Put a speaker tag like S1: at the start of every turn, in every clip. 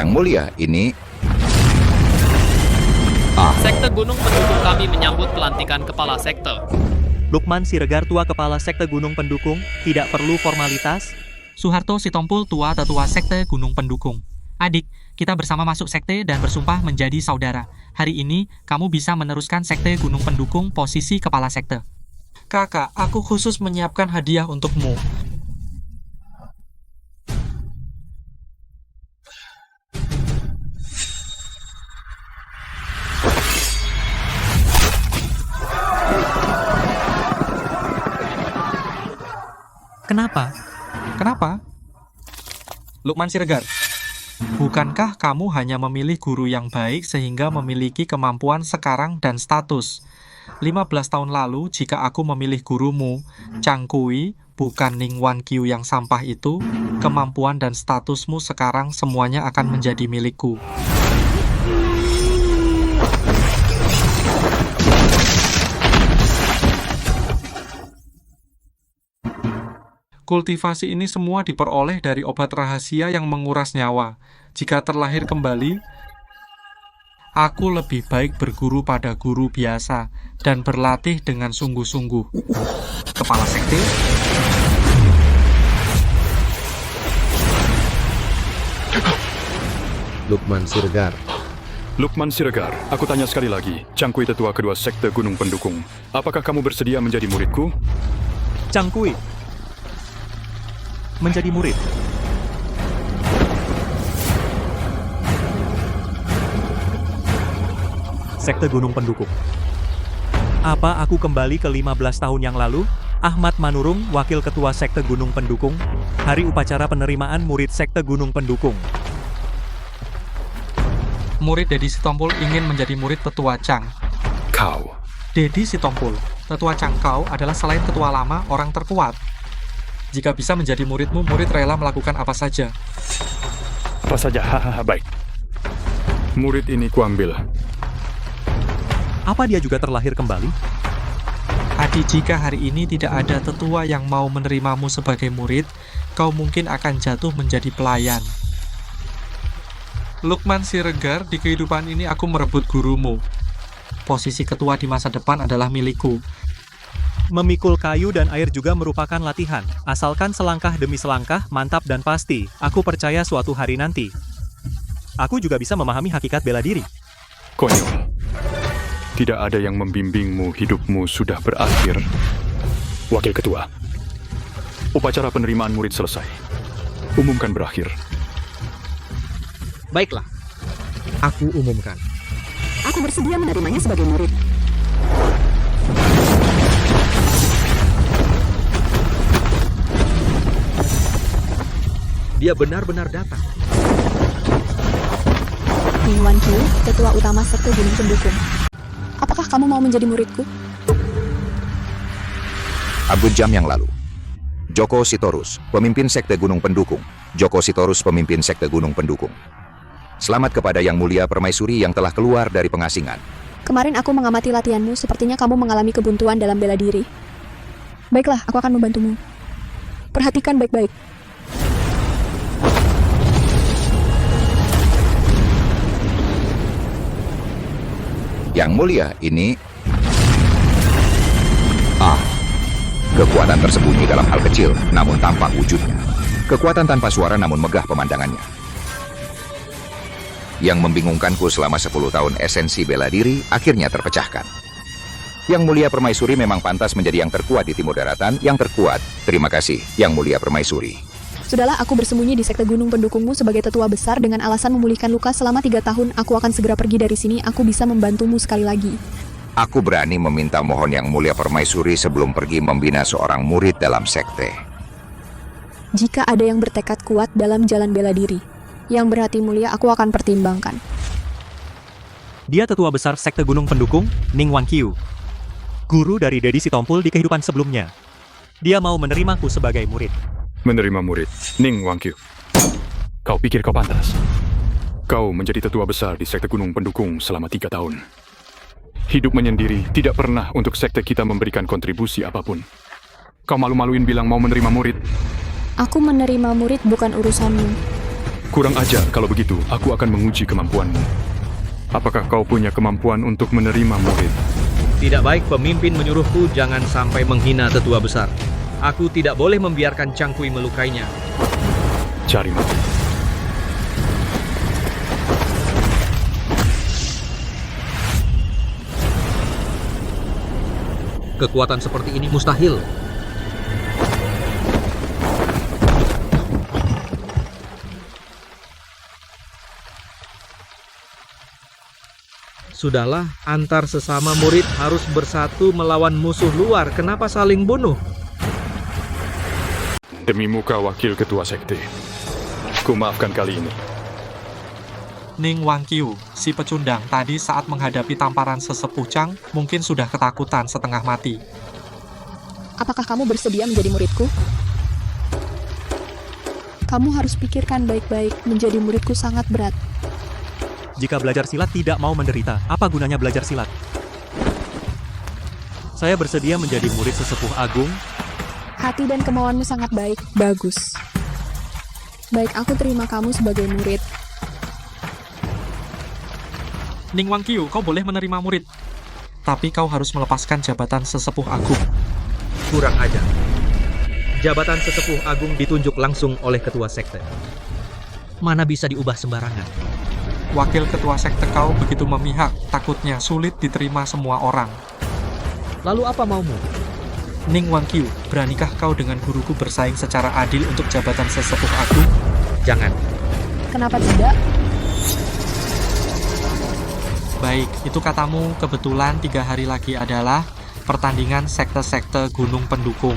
S1: Yang mulia, ini...
S2: Sekte Gunung Pendukung kami menyambut pelantikan kepala sekte.
S3: Lukman Siregar, tua kepala Sekte Gunung Pendukung, tidak perlu formalitas.
S4: Suharto Sitompul, tua tetua Sekte Gunung Pendukung. Adik, kita bersama masuk sekte dan bersumpah menjadi saudara. Hari ini, kamu bisa meneruskan Sekte Gunung Pendukung posisi kepala sekte.
S5: Kakak, aku khusus menyiapkan hadiah untukmu.
S3: Kenapa?
S5: Kenapa? Lukman Siregar, bukankah kamu hanya memilih guru yang baik sehingga memiliki kemampuan sekarang dan status? 15 tahun lalu, jika aku memilih gurumu, Chang Kui, bukan Ning Wan Qiu yang sampah itu, kemampuan dan statusmu sekarang semuanya akan menjadi milikku. Kultivasi ini semua diperoleh dari obat rahasia yang menguras nyawa. Jika terlahir kembali, aku lebih baik berguru pada guru biasa dan berlatih dengan sungguh-sungguh. Kepala sekte?
S6: Lukman Siregar.
S7: Lukman Siregar, aku tanya sekali lagi. Chang Kui, tetua kedua Sekte Gunung Pendukung. Apakah kamu bersedia menjadi muridku?
S3: Chang Kui menjadi murid. Sekte Gunung Pendukung. Apa aku kembali ke 15 tahun yang lalu? Ahmad Manurung, Wakil Ketua Sekte Gunung Pendukung. Hari upacara penerimaan murid Sekte Gunung Pendukung.
S5: Murid Dedi Sitompul ingin menjadi murid tetua Chang.
S7: Kau.
S5: Dedi Sitompul, tetua Chang Kau adalah selain ketua lama, orang terkuat. Jika bisa menjadi muridmu, murid rela melakukan apa saja.
S7: Apa saja, hahaha, baik. Murid ini kuambil.
S3: Apa dia juga terlahir kembali?
S5: Adi, jika hari ini tidak ada tetua yang mau menerimamu sebagai murid, kau mungkin akan jatuh menjadi pelayan. Lukman Siregar, di kehidupan ini aku merebut gurumu. Posisi ketua di masa depan adalah milikku.
S3: Memikul kayu dan air juga merupakan latihan. Asalkan selangkah demi selangkah, mantap dan pasti. Aku percaya suatu hari nanti aku juga bisa memahami hakikat bela diri.
S7: Konyol. Tidak ada yang membimbingmu, hidupmu sudah berakhir. Wakil Ketua, upacara penerimaan murid selesai. Umumkan berakhir.
S6: Baiklah, aku umumkan.
S8: Aku bersedia menerimanya sebagai murid.
S6: Dia benar-benar datang.
S8: Ning Wan Qiu, Ketua Utama Sekte Gunung Pendukung. Apakah kamu mau menjadi muridku?
S1: Abun jam yang lalu. Joko Sitorus, pemimpin Sekte Gunung Pendukung. Joko Sitorus, pemimpin Sekte Gunung Pendukung. Selamat kepada Yang Mulia Permaisuri yang telah keluar dari pengasingan.
S8: Kemarin aku mengamati latihanmu, sepertinya kamu mengalami kebuntuan dalam bela diri. Baiklah, aku akan membantumu. Perhatikan baik-baik.
S1: Yang mulia, ini... Kekuatan tersembunyi dalam hal kecil, namun tampak wujudnya. Kekuatan tanpa suara namun megah pemandangannya. Yang membingungkanku selama 10 tahun esensi bela diri, akhirnya terpecahkan. Yang Mulia Permaisuri memang pantas menjadi yang terkuat di Timur Daratan, yang terkuat. Terima kasih, Yang Mulia Permaisuri.
S8: Sudahlah, aku bersembunyi di Sekte Gunung Pendukungmu sebagai tetua besar dengan alasan memulihkan luka selama 3 tahun. Aku akan segera pergi dari sini, aku bisa membantumu sekali lagi.
S1: Aku berani meminta mohon Yang Mulia Permaisuri sebelum pergi membina seorang murid dalam sekte.
S8: Jika ada yang bertekad kuat dalam jalan bela diri, yang berhati mulia, aku akan pertimbangkan.
S3: Dia tetua besar Sekte Gunung Pendukung, Ning Wan Qiu. Guru dari Dedi Sitompul di kehidupan sebelumnya. Dia mau menerimaku sebagai murid.
S7: Menerima murid, Ning Wan Qiu. Kau pikir kau pantas? Kau menjadi tetua besar di Sekte Gunung Pendukung selama 3 tahun. Hidup menyendiri, tidak pernah untuk sekte kita memberikan kontribusi apapun. Kau malu-maluin bilang mau menerima murid.
S8: Aku menerima murid bukan urusanmu.
S7: Kurang ajar, kalau begitu aku akan menguji kemampuanmu. Apakah kau punya kemampuan untuk menerima murid?
S6: Tidak baik pemimpin menyuruhku jangan sampai menghina tetua besar. Aku tidak boleh membiarkan Chang Kui melukainya.
S7: Cari mati.
S6: Kekuatan seperti ini mustahil. Sudahlah, antar sesama murid harus bersatu melawan musuh luar. Kenapa saling bunuh?
S7: Demi muka wakil ketua sekte, ku maafkan kali ini.
S5: Ning Wangqiu, si pecundang tadi saat menghadapi tamparan sesepuh Chang, mungkin sudah ketakutan setengah mati.
S8: Apakah kamu bersedia menjadi muridku? Kamu harus pikirkan baik-baik, menjadi muridku sangat berat.
S3: Jika belajar silat tidak mau menderita, apa gunanya belajar silat? Saya bersedia menjadi murid sesepuh agung.
S8: Hati dan kemauanmu sangat baik. Bagus. Baik, aku terima kamu sebagai murid.
S5: Ning Wangqiu, kau boleh menerima murid. Tapi kau harus melepaskan jabatan sesepuh agung.
S6: Kurang ajar. Jabatan sesepuh agung ditunjuk langsung oleh ketua sekte. Mana bisa diubah sembarangan.
S5: Wakil ketua sekte kau begitu memihak, takutnya sulit diterima semua orang.
S6: Lalu apa maumu?
S5: Ning Wangqiu, beranikah kau dengan guruku bersaing secara adil untuk jabatan sesepuh agung?
S6: Jangan.
S8: Kenapa tidak?
S5: Baik, itu katamu. Kebetulan 3 hari lagi adalah pertandingan sekte-sekte Gunung Pendukung.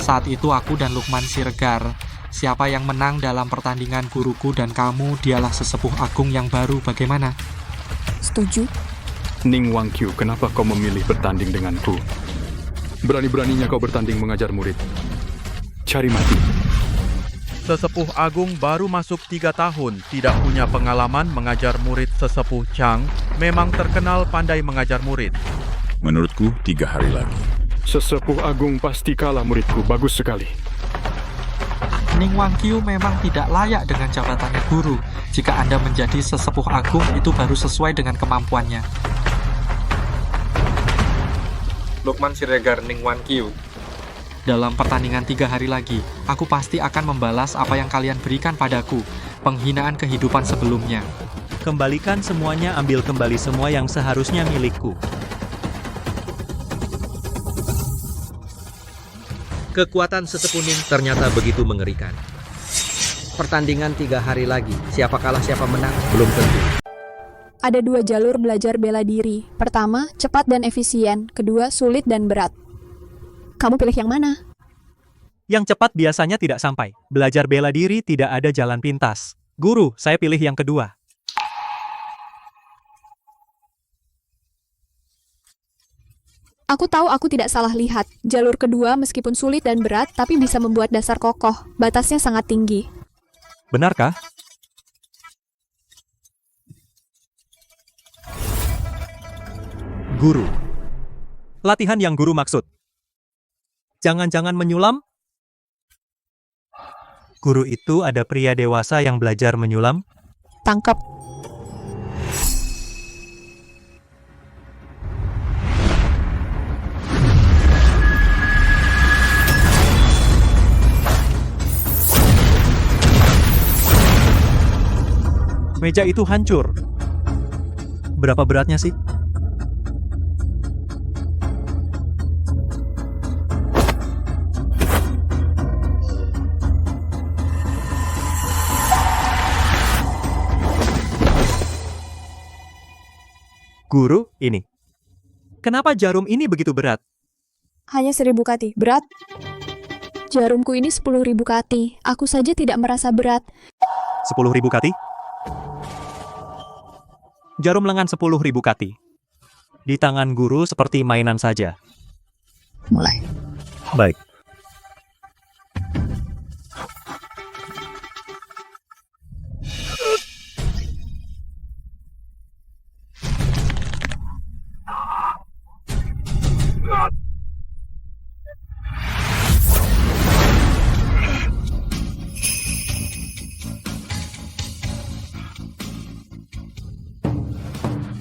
S5: Saat itu aku dan Lukman Siregar. Siapa yang menang dalam pertandingan guruku dan kamu, dialah sesepuh agung yang baru. Bagaimana?
S8: Setuju.
S7: Ning Wangqiu, kenapa kau memilih bertanding denganku? Berani-beraninya kau bertanding mengajar murid. Cari mati.
S9: Sesepuh agung baru masuk 3 tahun, tidak punya pengalaman mengajar murid sesepuh Chang, memang terkenal pandai mengajar murid.
S10: Menurutku 3 hari lagi.
S7: Sesepuh agung pasti kalah muridku, bagus sekali.
S5: Ning Wangqiu memang tidak layak dengan jabatannya guru. Jika Anda menjadi sesepuh agung, itu baru sesuai dengan kemampuannya. Lukman Siregar, Ning Wangqiu. Dalam pertandingan 3 hari lagi, aku pasti akan membalas apa yang kalian berikan padaku, penghinaan kehidupan sebelumnya.
S3: Kembalikan semuanya, ambil kembali semua yang seharusnya milikku.
S6: Kekuatan sesepuh Ning ternyata begitu mengerikan. Pertandingan 3 hari lagi. Siapa kalah, siapa menang, belum tentu.
S8: Ada 2 jalur belajar bela diri. Pertama, cepat dan efisien. Kedua, sulit dan berat. Kamu pilih yang mana?
S3: Yang cepat biasanya tidak sampai. Belajar bela diri tidak ada jalan pintas. Guru, saya pilih yang kedua.
S8: Aku tahu aku tidak salah lihat. Jalur kedua meskipun sulit dan berat, tapi bisa membuat dasar kokoh. Batasnya sangat tinggi.
S3: Benarkah? Guru. Latihan yang guru maksud. Jangan-jangan menyulam? Guru itu ada pria dewasa yang belajar menyulam?
S8: Tangkap.
S3: Meja itu hancur. Berapa beratnya sih? Guru, ini. Kenapa jarum ini begitu berat?
S8: Hanya 1000 kati. Berat? Jarumku ini 10.000 kati. Aku saja tidak merasa berat.
S3: 10.000 kati? Jarum lengan 10.000 kati. Di tangan guru seperti mainan saja.
S8: Mulai.
S3: Baik.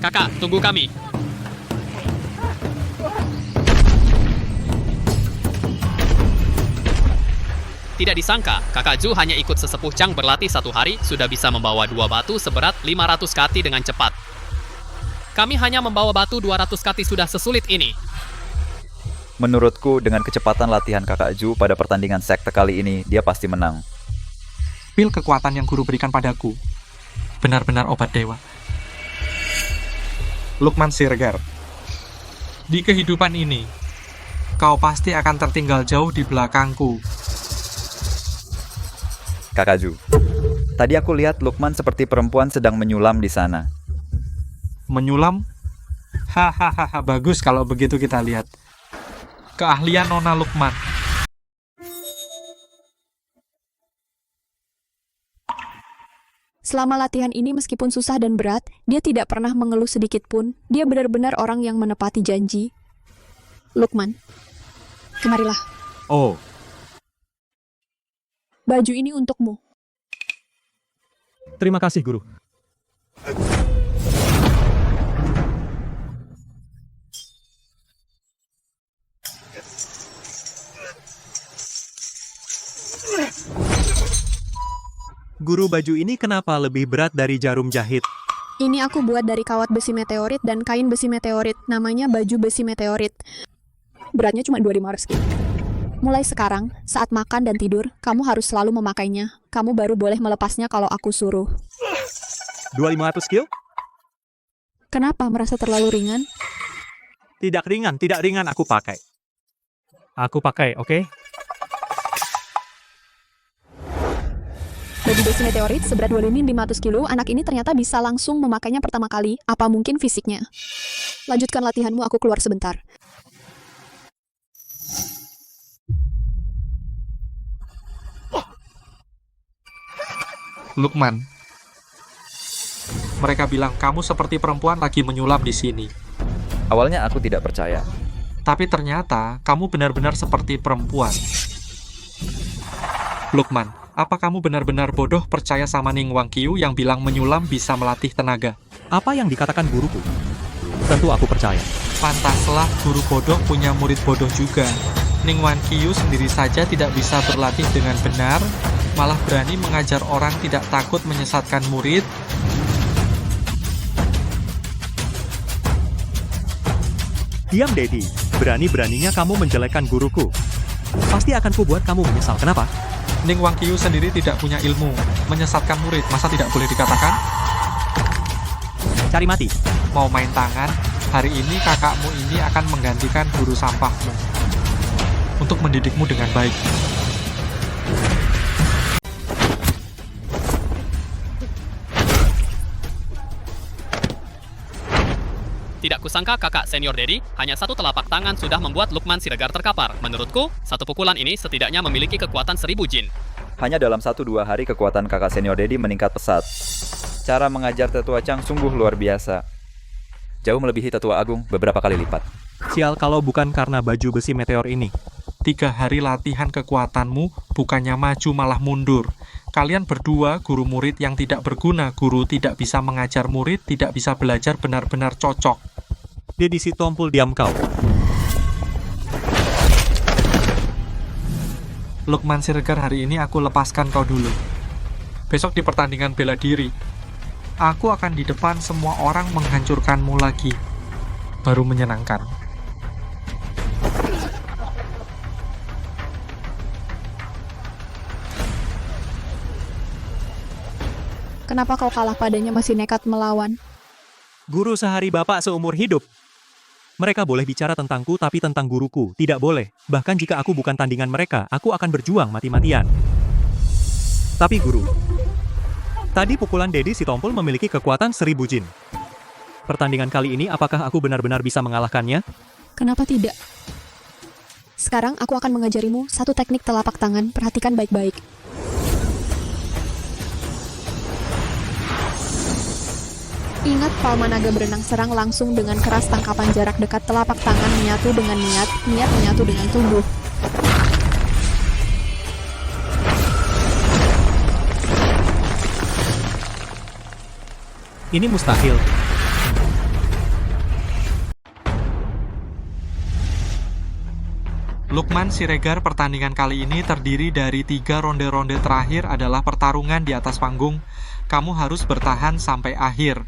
S2: Kakak, tunggu kami. Tidak disangka, Kakak Ju hanya ikut sesepuh Chang berlatih 1 hari, sudah bisa membawa 2 batu seberat 500 kati dengan cepat. Kami hanya membawa batu 200 kati sudah sesulit ini.
S11: Menurutku, dengan kecepatan latihan Kakak Ju pada pertandingan sekte kali ini, dia pasti menang.
S5: Pil kekuatan yang guru berikan padaku benar-benar obat dewa. Lukman Siregar, di kehidupan ini, kau pasti akan tertinggal jauh di belakangku.
S11: Kakak Ju, tadi aku lihat Lukman seperti perempuan sedang menyulam di sana.
S5: Menyulam? Hahaha, bagus kalau begitu kita lihat. Keahlian Nona Lukman.
S8: Selama latihan ini meskipun susah dan berat, dia tidak pernah mengeluh sedikit pun. Dia benar-benar orang yang menepati janji. Lukman, kemarilah.
S3: Oh,
S8: Baju ini untukmu.
S3: terima kasih guru. Guru, baju ini kenapa lebih berat dari jarum jahit?
S8: Ini aku buat dari kawat besi meteorit dan kain besi meteorit. Namanya baju besi meteorit. Beratnya cuma 25 reski. Mulai sekarang, saat makan dan tidur, kamu harus selalu memakainya. Kamu baru boleh melepasnya kalau aku suruh.
S3: 2500 kil?
S8: Kenapa merasa terlalu ringan?
S3: Tidak ringan aku pakai. Aku pakai, oke?
S8: Baju besi meteorit seberat 2500 kilo, anak ini ternyata bisa langsung memakainya pertama kali. Apa mungkin fisiknya? Lanjutkan latihanmu, aku keluar sebentar.
S5: Lukman, mereka bilang kamu seperti perempuan lagi menyulam di sini.
S11: Awalnya aku tidak percaya.
S5: Tapi ternyata kamu benar-benar seperti perempuan. Lukman, apa kamu benar-benar bodoh percaya sama Ning Wangqiu yang bilang menyulam bisa melatih tenaga?
S3: Apa yang dikatakan guruku? Tentu aku percaya.
S5: Pantaslah guru bodoh punya murid bodoh juga. Ning Wangqiu sendiri saja tidak bisa berlatih dengan benar, malah berani mengajar orang tidak takut menyesatkan murid.
S3: Diam, Dedi. Berani-beraninya kamu menjelekkan guruku. Pasti akan kubuat kamu menyesal. Kenapa?
S5: Ning Wangqiu sendiri tidak punya ilmu. Menyesatkan murid, masa tidak boleh dikatakan?
S3: Cari mati.
S5: Mau main tangan? Hari ini kakakmu ini akan menggantikan guru sampahmu untuk mendidikmu dengan baik.
S2: Tidak kusangka kakak senior Dedi, hanya satu telapak tangan sudah membuat Lukman Siregar terkapar. Menurutku, satu pukulan ini setidaknya memiliki kekuatan 1000 jin.
S11: Hanya dalam 1-2 hari kekuatan kakak senior Dedi meningkat pesat. Cara mengajar tetua Chang sungguh luar biasa. Jauh melebihi tetua agung beberapa kali lipat.
S3: Sial kalau bukan karena baju besi meteor ini.
S5: 3 hari latihan kekuatanmu bukannya maju malah mundur. Kalian berdua guru murid yang tidak berguna. Guru tidak bisa mengajar murid, tidak bisa belajar benar-benar cocok.
S3: Dedi si tompul, diam kau.
S5: Lukman Siregar, hari ini aku lepaskan kau dulu. Besok di pertandingan bela diri, aku akan di depan semua orang menghancurkanmu lagi. Baru menyenangkan.
S8: Kenapa kau kalah padanya masih nekat melawan?
S3: Guru sehari bapak seumur hidup. Mereka boleh bicara tentangku tapi tentang guruku tidak boleh. Bahkan jika aku bukan tandingan mereka, aku akan berjuang mati-matian. Tapi guru, tadi pukulan Dedi si tompul memiliki kekuatan 1000 jin. Pertandingan kali ini apakah aku benar-benar bisa mengalahkannya?
S8: Kenapa tidak? Sekarang aku akan mengajarimu satu teknik telapak tangan, perhatikan baik-baik. Ingat palma naga berenang serang langsung dengan keras tangkapan jarak dekat telapak tangan menyatu dengan niat menyatu dengan tubuh.
S3: Ini mustahil.
S5: Lukman Siregar, pertandingan kali ini terdiri dari 3 ronde-ronde terakhir adalah pertarungan di atas panggung. Kamu harus bertahan sampai akhir.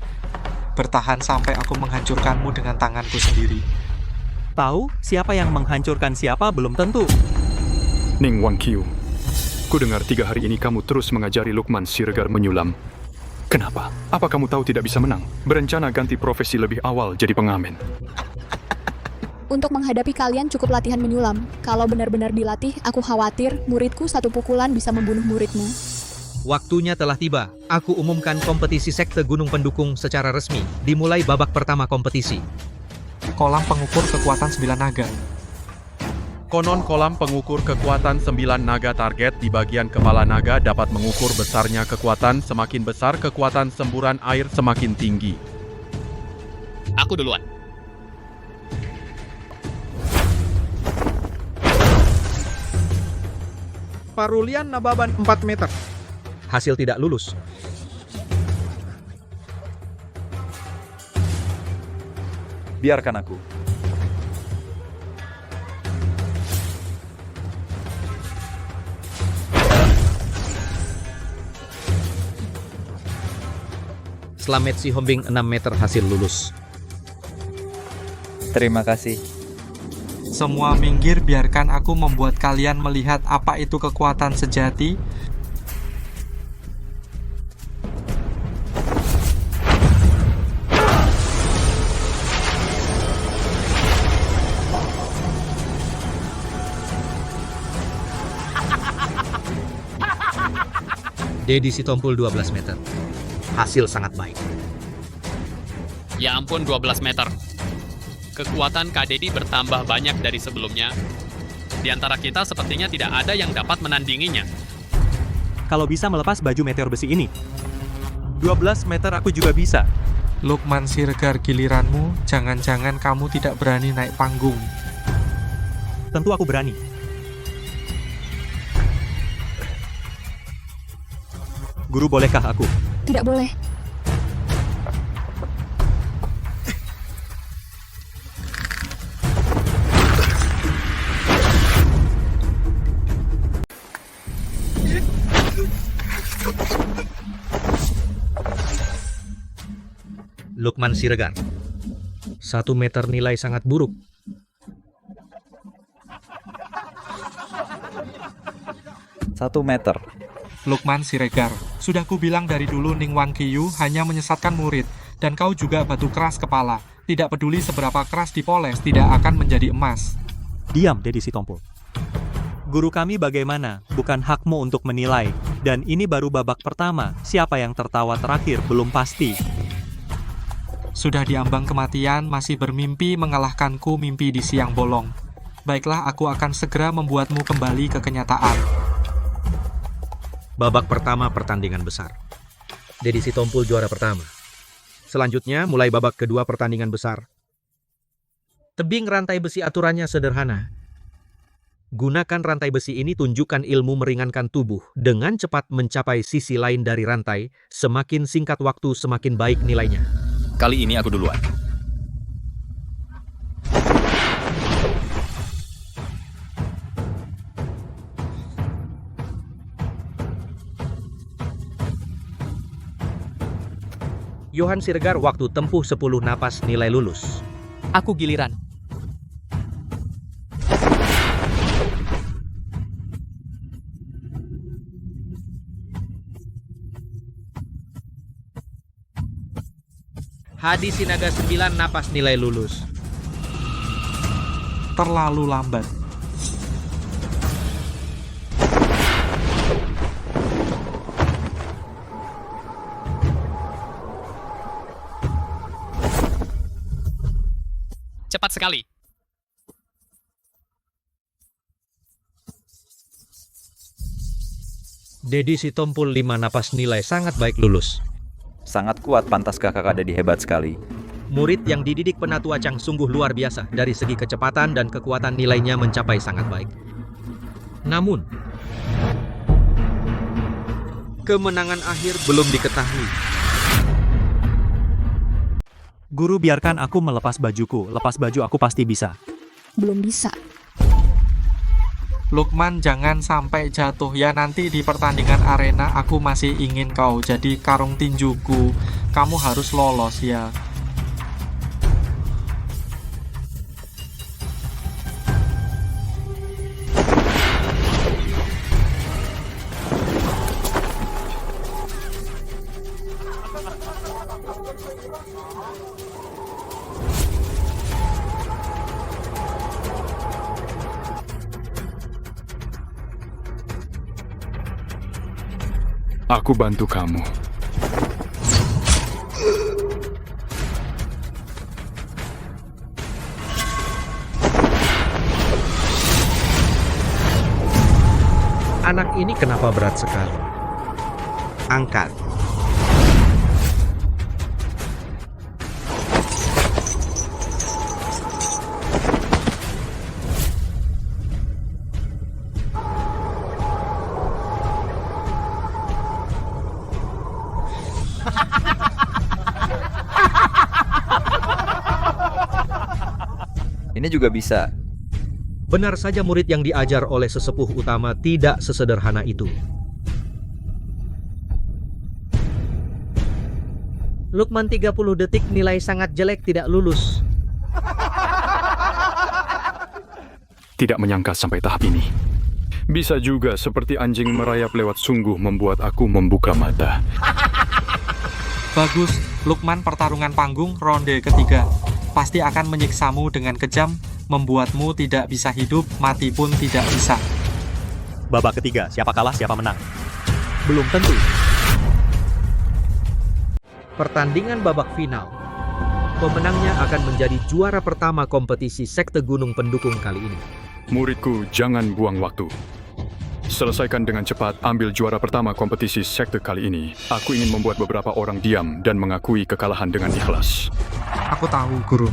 S5: Bertahan sampai aku menghancurkanmu dengan tanganku sendiri.
S3: Tahu, siapa yang menghancurkan siapa belum tentu.
S7: Ning Wangqiu, ku dengar 3 hari ini kamu terus mengajari Lukman Siregar menyulam. Kenapa? Apa kamu tahu tidak bisa menang? Berencana ganti profesi lebih awal jadi pengamen.
S8: Untuk menghadapi kalian cukup latihan menyulam. Kalau benar-benar dilatih, aku khawatir muridku satu pukulan bisa membunuh muridmu.
S6: Waktunya telah tiba. Aku umumkan kompetisi sekte Gunung Pendukung secara resmi. Dimulai babak pertama kompetisi.
S5: Kolam pengukur kekuatan 9 naga.
S9: Konon kolam pengukur kekuatan 9 naga target di bagian kepala naga dapat mengukur besarnya kekuatan. Semakin besar kekuatan semburan air semakin tinggi.
S2: Aku duluan.
S6: Parulian Nababan 4 meter. Hasil tidak lulus.
S11: Biarkan aku.
S6: Slamet Si Hombing 6 meter hasil lulus.
S11: Terima kasih.
S5: Semua minggir, biarkan aku membuat kalian melihat apa itu kekuatan sejati.
S6: Dedi Sitompul 12 meter. Hasil sangat baik.
S2: Ya ampun, 12 meter. Kekuatan Kak Dedi bertambah banyak dari sebelumnya. Di antara kita sepertinya tidak ada yang dapat menandinginya.
S3: Kalau bisa melepas baju meteor besi ini. 12 meter aku juga bisa.
S5: Lukman Siregar, giliranmu. Jangan-jangan kamu tidak berani naik panggung.
S3: Tentu aku berani. Guru, bolehkah aku?
S8: Tidak boleh.
S6: Lukman Siregar. 1 meter nilai sangat buruk.
S11: Satu meter.
S5: Lukman Siregar, sudah kubilang dari dulu Ning Wangqiu hanya menyesatkan murid, dan kau juga batu keras kepala. Tidak peduli seberapa keras dipoles, tidak akan menjadi emas.
S3: Diam, Dedi Sitompul. Guru kami bagaimana? Bukan hakmu untuk menilai. Dan ini baru babak pertama. Siapa yang tertawa terakhir belum pasti.
S5: Sudah diambang kematian, masih bermimpi mengalahkanku mimpi di siang bolong. Baiklah, aku akan segera membuatmu kembali ke kenyataan.
S6: Babak pertama pertandingan besar. Dedi Sitompul juara pertama. Selanjutnya mulai babak kedua pertandingan besar. Tebing rantai besi aturannya sederhana. Gunakan rantai besi ini, tunjukkan ilmu meringankan tubuh. Dengan cepat mencapai sisi lain dari rantai, semakin singkat waktu semakin baik nilainya.
S1: Kali ini aku duluan.
S6: Yohan Siregar, waktu tempuh 10 napas, nilai lulus.
S4: Aku giliran.
S6: Hadi Sinaga 9 napas, nilai lulus.
S5: Terlalu lambat.
S2: Cepat sekali.
S6: Dedi Sitompul 5 napas, nilai sangat baik lulus.
S11: Sangat kuat, pantaskah Kakak Dedi hebat sekali?
S6: Murid yang dididik Penatua Chang sungguh luar biasa. Dari segi kecepatan dan kekuatan, nilainya mencapai sangat baik. Namun, kemenangan akhir belum diketahui.
S3: Guru, biarkan aku melepas bajuku. Lepas baju aku pasti bisa.
S8: Belum bisa.
S5: Lukman, jangan sampai jatuh ya, nanti di pertandingan arena aku masih ingin kau jadi karung tinjuku. Kamu harus lolos ya.
S7: Aku bantu kamu.
S6: Anak ini kenapa berat sekali? Angkat.
S11: Ini juga bisa.
S6: Benar saja murid yang diajar oleh sesepuh utama tidak sesederhana itu.
S12: Lukman 30 detik nilai sangat jelek tidak lulus.
S7: Tidak menyangka sampai tahap ini. Bisa juga seperti anjing merayap lewat sungguh membuat aku membuka mata.
S5: Bagus, Lukman, pertarungan panggung ronde ketiga. Pasti akan menyiksamu dengan kejam, membuatmu tidak bisa hidup, mati pun tidak bisa.
S3: Babak ketiga, siapa kalah, siapa menang? Belum tentu.
S6: Pertandingan babak final. Pemenangnya akan menjadi juara pertama kompetisi Sekte Gunung Pendukung kali ini.
S7: Muridku, jangan buang waktu. Selesaikan dengan cepat, ambil juara pertama kompetisi sekte kali ini. Aku ingin membuat beberapa orang diam dan mengakui kekalahan dengan ikhlas.
S5: Aku tahu, Guru.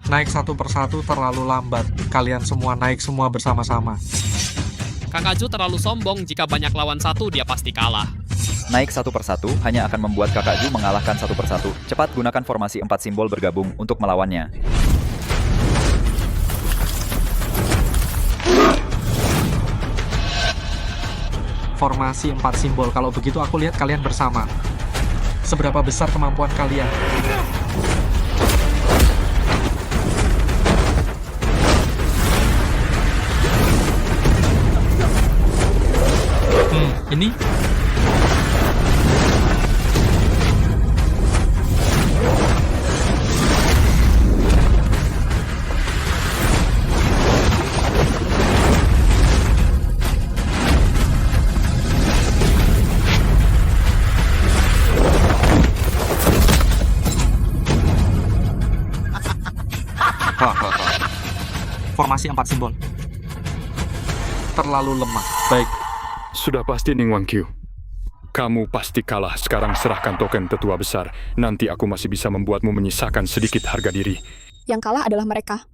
S5: Naik satu persatu terlalu lambat. Kalian semua naik semua bersama-sama.
S2: Kakak Ju terlalu sombong, jika banyak lawan satu dia pasti kalah.
S11: Naik satu persatu hanya akan membuat Kakak Ju mengalahkan satu persatu. Cepat gunakan formasi 4 simbol bergabung untuk melawannya.
S5: Formasi 4 simbol. Kalau begitu aku lihat kalian bersama. Seberapa besar kemampuan kalian? Ini? Formasi 4 simbol. Terlalu lemah. Baik.
S7: Sudah pasti Ning Wangqiu. Kamu pasti kalah. Sekarang serahkan token tetua besar. Nanti aku masih bisa membuatmu menyisakan sedikit harga diri.
S8: Yang kalah adalah mereka,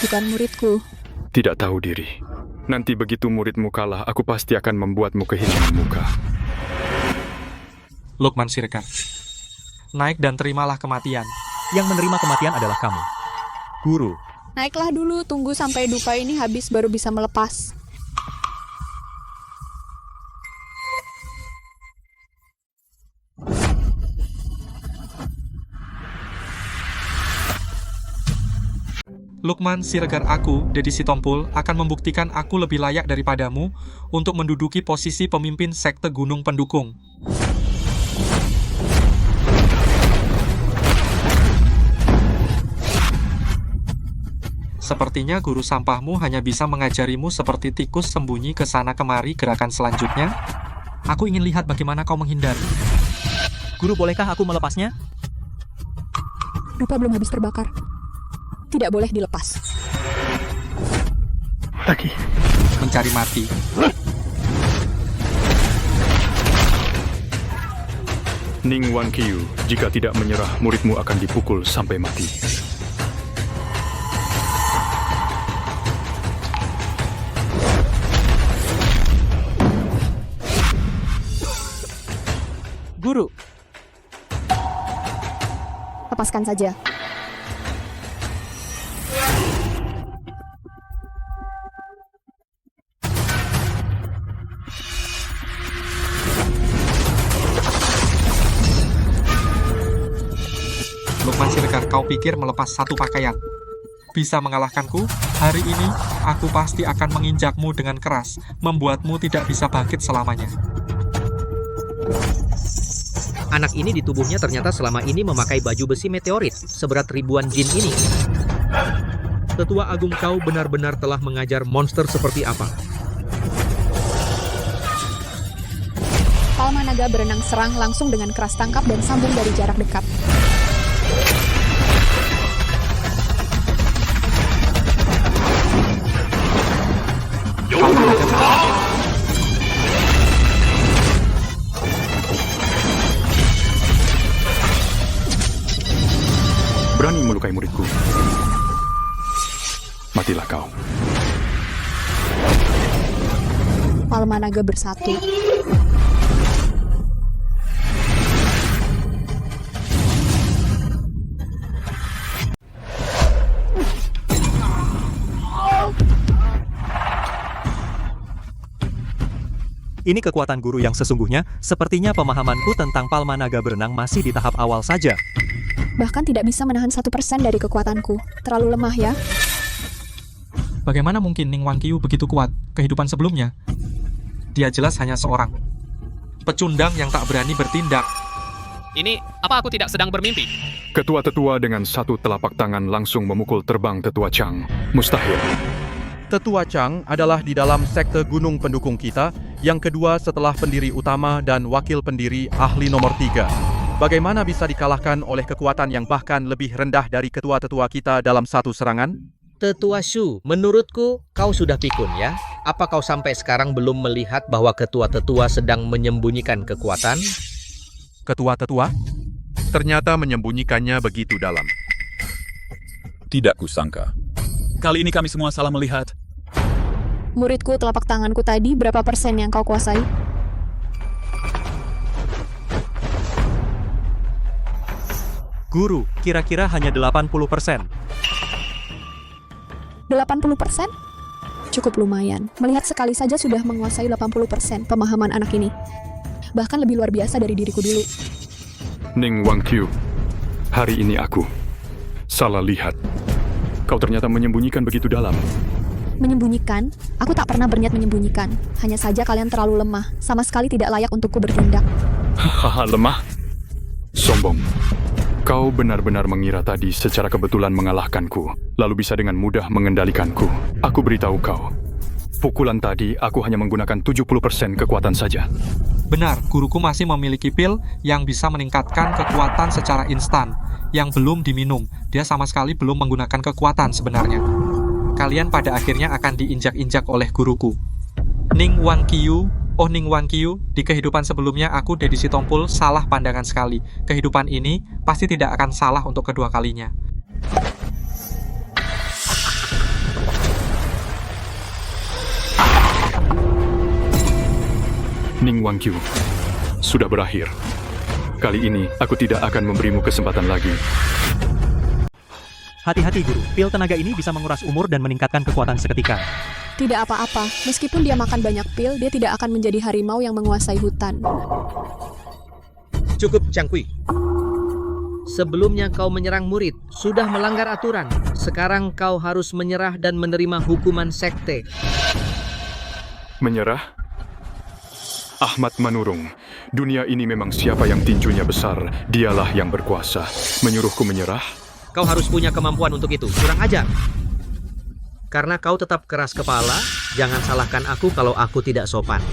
S8: bukan muridku.
S7: Tidak tahu diri. Nanti begitu muridmu kalah, aku pasti akan membuatmu kehilangan muka.
S5: Lukman Siregar. Naik dan terimalah kematian.
S3: Yang menerima kematian adalah kamu. Guru.
S8: Naiklah dulu, tunggu sampai dupa ini habis baru bisa melepas.
S5: Lukman Siregar, aku, Dedi Sitompul, akan membuktikan aku lebih layak daripadamu untuk menduduki posisi pemimpin Sekte Gunung Pendukung. Sepertinya guru sampahmu hanya bisa mengajarimu seperti tikus sembunyi ke sana kemari. Gerakan selanjutnya, aku ingin lihat bagaimana kau menghindar.
S3: Guru, bolehkah aku melepasnya?
S8: Dupa belum habis terbakar. Tidak boleh dilepas.
S7: Lagi.
S5: Mencari mati.
S7: Ning Wangqiu, jika tidak menyerah, muridmu akan dipukul sampai mati.
S8: Guru, lepaskan saja.
S5: kau pikir melepas satu pakaian bisa mengalahkanku? Hari ini, aku pasti akan menginjakmu dengan keras, membuatmu tidak bisa bangkit selamanya.
S12: Anak ini di tubuhnya ternyata selama ini memakai baju besi meteorit seberat ribuan jin ini. Tetua Agung, kau benar-benar telah mengajar monster seperti apa?
S8: Palma naga berenang serang langsung dengan keras tangkap dan sambung dari jarak dekat.
S7: Berani melukai muridku. Matilah kau.
S8: Palma naga bersatu.
S3: Ini kekuatan guru yang sesungguhnya. Sepertinya pemahamanku tentang Palma naga berenang masih di tahap awal saja.
S8: Bahkan tidak bisa menahan 1% dari kekuatanku. Terlalu lemah ya.
S5: Bagaimana mungkin Ning Wanqiu begitu kuat kehidupan sebelumnya? Dia jelas hanya seorang pecundang yang tak berani bertindak.
S2: Ini, apa aku tidak sedang bermimpi?
S7: Ketua-tetua dengan satu telapak tangan langsung memukul terbang Tetua Chang. Mustahil.
S9: Tetua Chang adalah di dalam sekte gunung pendukung kita, yang kedua setelah pendiri utama dan wakil pendiri ahli nomor 3. Bagaimana bisa dikalahkan oleh kekuatan yang bahkan lebih rendah dari ketua-tetua kita dalam satu serangan?
S12: Tetua Shu, menurutku kau sudah pikun ya? Apa kau sampai sekarang belum melihat bahwa ketua-tetua sedang menyembunyikan kekuatan?
S9: Ketua-tetua? Ternyata menyembunyikannya begitu dalam.
S10: Tidak kusangka.
S13: Kali ini kami semua salah melihat.
S8: Muridku, telapak tanganku tadi, berapa persen yang kau kuasai?
S3: Guru, kira-kira hanya 80%.
S8: 80%? Cukup lumayan. Melihat sekali saja sudah menguasai 80% pemahaman anak ini. Bahkan lebih luar biasa dari diriku dulu.
S7: Ning Wanqiu, hari ini aku salah lihat. Kau ternyata menyembunyikan begitu dalam.
S8: Menyembunyikan? Aku tak pernah berniat menyembunyikan. Hanya saja kalian terlalu lemah. Sama sekali tidak layak untukku bertindak.
S7: Hahaha, lemah? Sombong. Kau benar-benar mengira tadi secara kebetulan mengalahkanku, lalu bisa dengan mudah mengendalikanku. Aku beritahu kau, pukulan tadi aku hanya menggunakan 70% kekuatan saja.
S5: Benar, guruku masih memiliki pil yang bisa meningkatkan kekuatan secara instan, yang belum diminum. Dia sama sekali belum menggunakan kekuatan sebenarnya. Kalian pada akhirnya akan diinjak-injak oleh guruku. Ning Wanqiu, oh Ning Wanqiu, di kehidupan sebelumnya aku Dedi Sitompul salah pandangan sekali. Kehidupan ini pasti tidak akan salah untuk kedua kalinya.
S7: Ning Wanqiu, sudah berakhir. Kali ini aku tidak akan memberimu kesempatan lagi.
S3: Hati-hati guru, pil tenaga ini bisa menguras umur dan meningkatkan kekuatan seketika.
S8: Tidak apa-apa, meskipun dia makan banyak pil, dia tidak akan menjadi harimau yang menguasai hutan.
S12: Cukup, Changqui. Sebelumnya kau menyerang murid, sudah melanggar aturan. Sekarang kau harus menyerah dan menerima hukuman sekte.
S7: Menyerah? Ahmad Manurung, dunia ini memang siapa yang tinjunya besar, dialah yang berkuasa. Menyuruhku menyerah?
S12: Kau harus punya kemampuan untuk itu, kurang ajar. Karena kau tetap keras kepala, jangan salahkan aku kalau aku tidak sopan.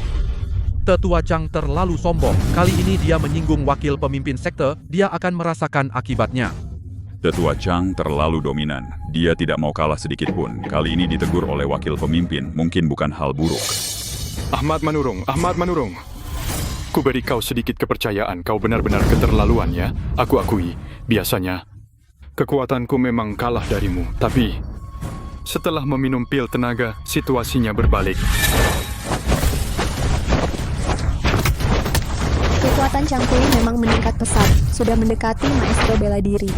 S9: Tetua Chang terlalu sombong. Kali ini dia menyinggung wakil pemimpin sekte, dia akan merasakan akibatnya.
S10: Tetua Chang terlalu dominan. Dia tidak mau kalah sedikit pun. Kali ini ditegur oleh wakil pemimpin, mungkin bukan hal buruk.
S7: Ahmad Manurung, Ahmad Manurung. Ku beri kau sedikit kepercayaan, kau benar-benar keterlaluan ya. Aku akui, biasanya kekuatanku memang kalah darimu, tapi setelah meminum pil tenaga, situasinya berbalik.
S8: Kekuatan Changqui memang meningkat pesat, sudah mendekati maestro bela diri.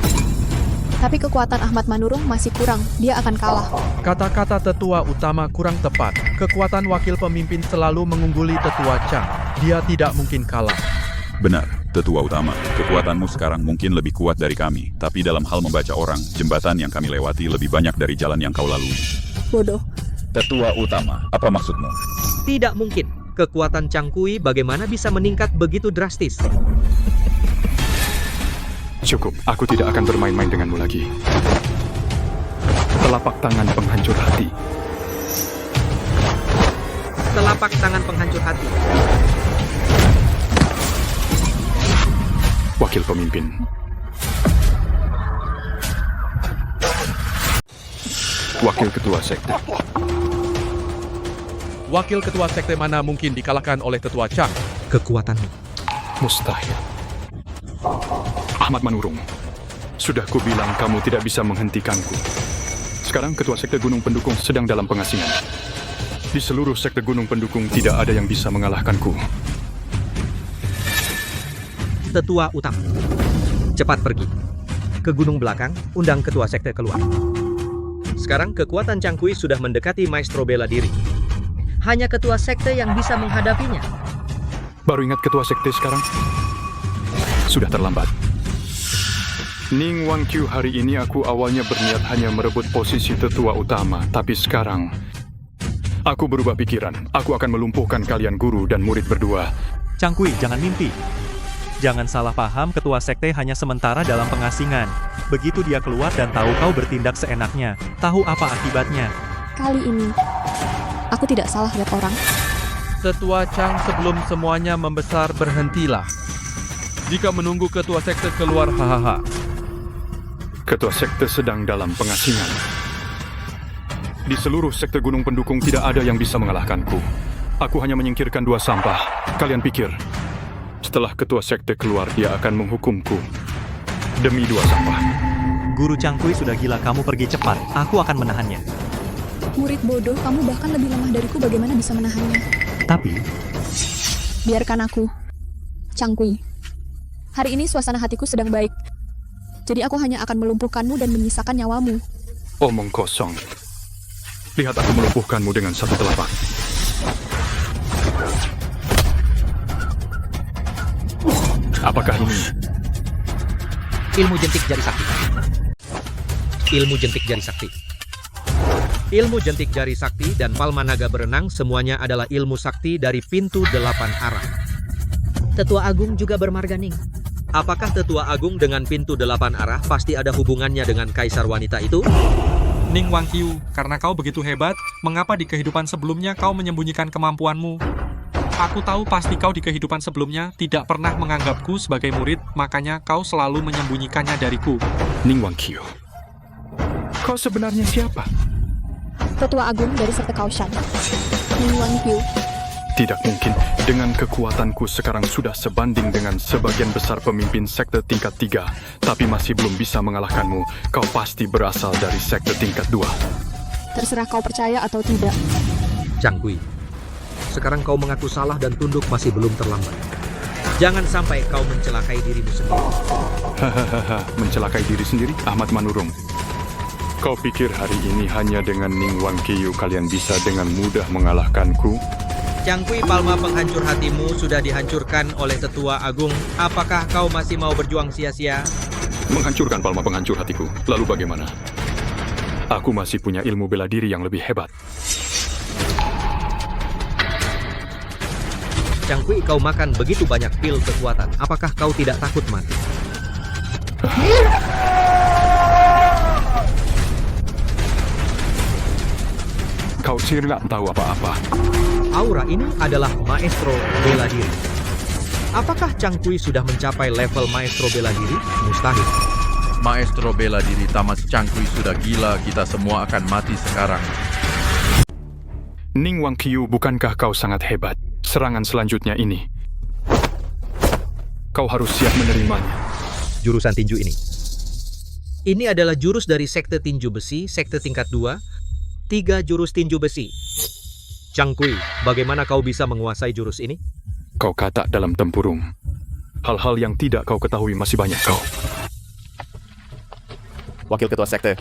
S8: Tapi kekuatan Ahmad Manurung masih kurang, dia akan kalah.
S9: Kata-kata tetua utama kurang tepat. Kekuatan wakil pemimpin selalu mengungguli tetua Chang. Dia tidak mungkin kalah.
S10: Benar. Tetua utama, kekuatanmu sekarang mungkin lebih kuat dari kami, tapi dalam hal membaca orang, jembatan yang kami lewati lebih banyak dari jalan yang kau lalui.
S8: Bodoh.
S10: Tetua utama, apa maksudmu?
S12: Tidak mungkin. Kekuatan Chang Kui bagaimana bisa meningkat begitu drastis?
S7: Cukup, aku tidak akan bermain-main denganmu lagi. Telapak tangan penghancur hati.
S12: Telapak tangan penghancur hati.
S7: Wakil pemimpin. Wakil ketua sekte.
S9: Wakil ketua sekte mana mungkin dikalahkan oleh Tetua Chang?
S12: Kekuatanmu.
S7: Mustahil. Ahmad Manurung, sudah kubilang kamu tidak bisa menghentikanku. Sekarang ketua sekte Gunung Pendukung sedang dalam pengasingan. Di seluruh sekte Gunung Pendukung tidak ada yang bisa mengalahkanku.
S12: Tetua utama. Cepat pergi. Ke gunung belakang, undang ketua sekte keluar. Sekarang kekuatan Chang Kui sudah mendekati maestro bela diri. Hanya ketua sekte yang bisa menghadapinya.
S7: Baru ingat ketua sekte sekarang? Sudah terlambat. Ning Wangqiu, hari ini aku awalnya berniat hanya merebut posisi tetua utama, tapi sekarang aku berubah pikiran. Aku akan melumpuhkan kalian guru dan murid berdua.
S3: Chang Kui, jangan mimpi. Jangan salah paham, ketua sekte hanya sementara dalam pengasingan. Begitu dia keluar dan tahu kau bertindak seenaknya, tahu apa akibatnya.
S8: Kali ini, aku tidak salah lihat orang.
S9: Tetua Chang, sebelum semuanya membesar, berhentilah. Jika menunggu ketua sekte keluar, hahaha.
S7: Ketua sekte sedang dalam pengasingan. Di seluruh sekte Gunung Pendukung tidak ada yang bisa mengalahkanku. Aku hanya menyingkirkan 2 sampah. Kalian pikir, setelah ketua sekte keluar, dia akan menghukumku demi 2 sampah.
S3: Guru Chang Kui sudah gila, kamu pergi cepat. Aku akan menahannya.
S8: Murid bodoh, kamu bahkan lebih lemah dariku, bagaimana bisa menahannya?
S3: Tapi,
S8: biarkan aku. Chang Kui. Hari ini suasana hatiku sedang baik. Jadi aku hanya akan melumpuhkanmu dan menyisakan nyawamu.
S7: Omong kosong. Lihat aku melumpuhkanmu dengan 1 telapak. Apakah ini?
S12: Ilmu jentik jari sakti. Ilmu jentik jari sakti. Ilmu jentik jari sakti dan palma naga berenang semuanya adalah ilmu sakti dari pintu 8 arah. Tetua Agung juga bermarganing. Apakah Tetua Agung dengan pintu 8 arah pasti ada hubungannya dengan kaisar wanita itu?
S5: Ning Wangqiu, karena kau begitu hebat, mengapa di kehidupan sebelumnya kau menyembunyikan kemampuanmu? Aku tahu pasti kau di kehidupan sebelumnya tidak pernah menganggapku sebagai murid, makanya kau selalu menyembunyikannya dariku.
S7: Ning Wangqiu, kau sebenarnya siapa?
S8: Tetua Agung dari sekte Kaoshan. Ning Wangqiu.
S7: Tidak mungkin. Dengan kekuatanku sekarang sudah sebanding dengan sebagian besar pemimpin sekte tingkat 3, tapi masih belum bisa mengalahkanmu. Kau pasti berasal dari sekte tingkat 2.
S8: Terserah kau percaya atau tidak.
S12: Chang Kui, sekarang kau mengaku salah dan tunduk masih belum terlambat. Jangan sampai kau mencelakai dirimu sendiri.
S7: Hahaha, mencelakai diri sendiri, Ahmad Manurung. Kau pikir hari ini hanya dengan Ning Wangqiu kalian bisa dengan mudah mengalahkanku?
S12: Chang Kui, palma penghancur hatimu sudah dihancurkan oleh Tetua Agung. Apakah kau masih mau berjuang sia-sia?
S7: Menghancurkan palma penghancur hatiku. Lalu bagaimana? Aku masih punya ilmu bela diri yang lebih hebat.
S12: Chang Kui, kau makan begitu banyak pil kekuatan. Apakah kau tidak takut mati?
S7: Kau sih nggak tahu apa-apa.
S12: Aura ini adalah maestro bela diri. Apakah Chang Kui sudah mencapai level maestro bela diri? Mustahil.
S9: Maestro bela diri tamat Chang Kui sudah gila, kita semua akan mati sekarang.
S7: Ning Wangqiu, bukankah kau sangat hebat? Serangan selanjutnya ini, kau harus siap menerimanya.
S12: Jurusan tinju ini. Ini adalah jurus dari sekte tinju besi, sekte tingkat 2. 3 jurus tinju besi. Chang Kui, bagaimana kau bisa menguasai jurus ini?
S7: Kau katak dalam tempurung. Hal-hal yang tidak kau ketahui masih banyak kau.
S14: Wakil Ketua Sekte.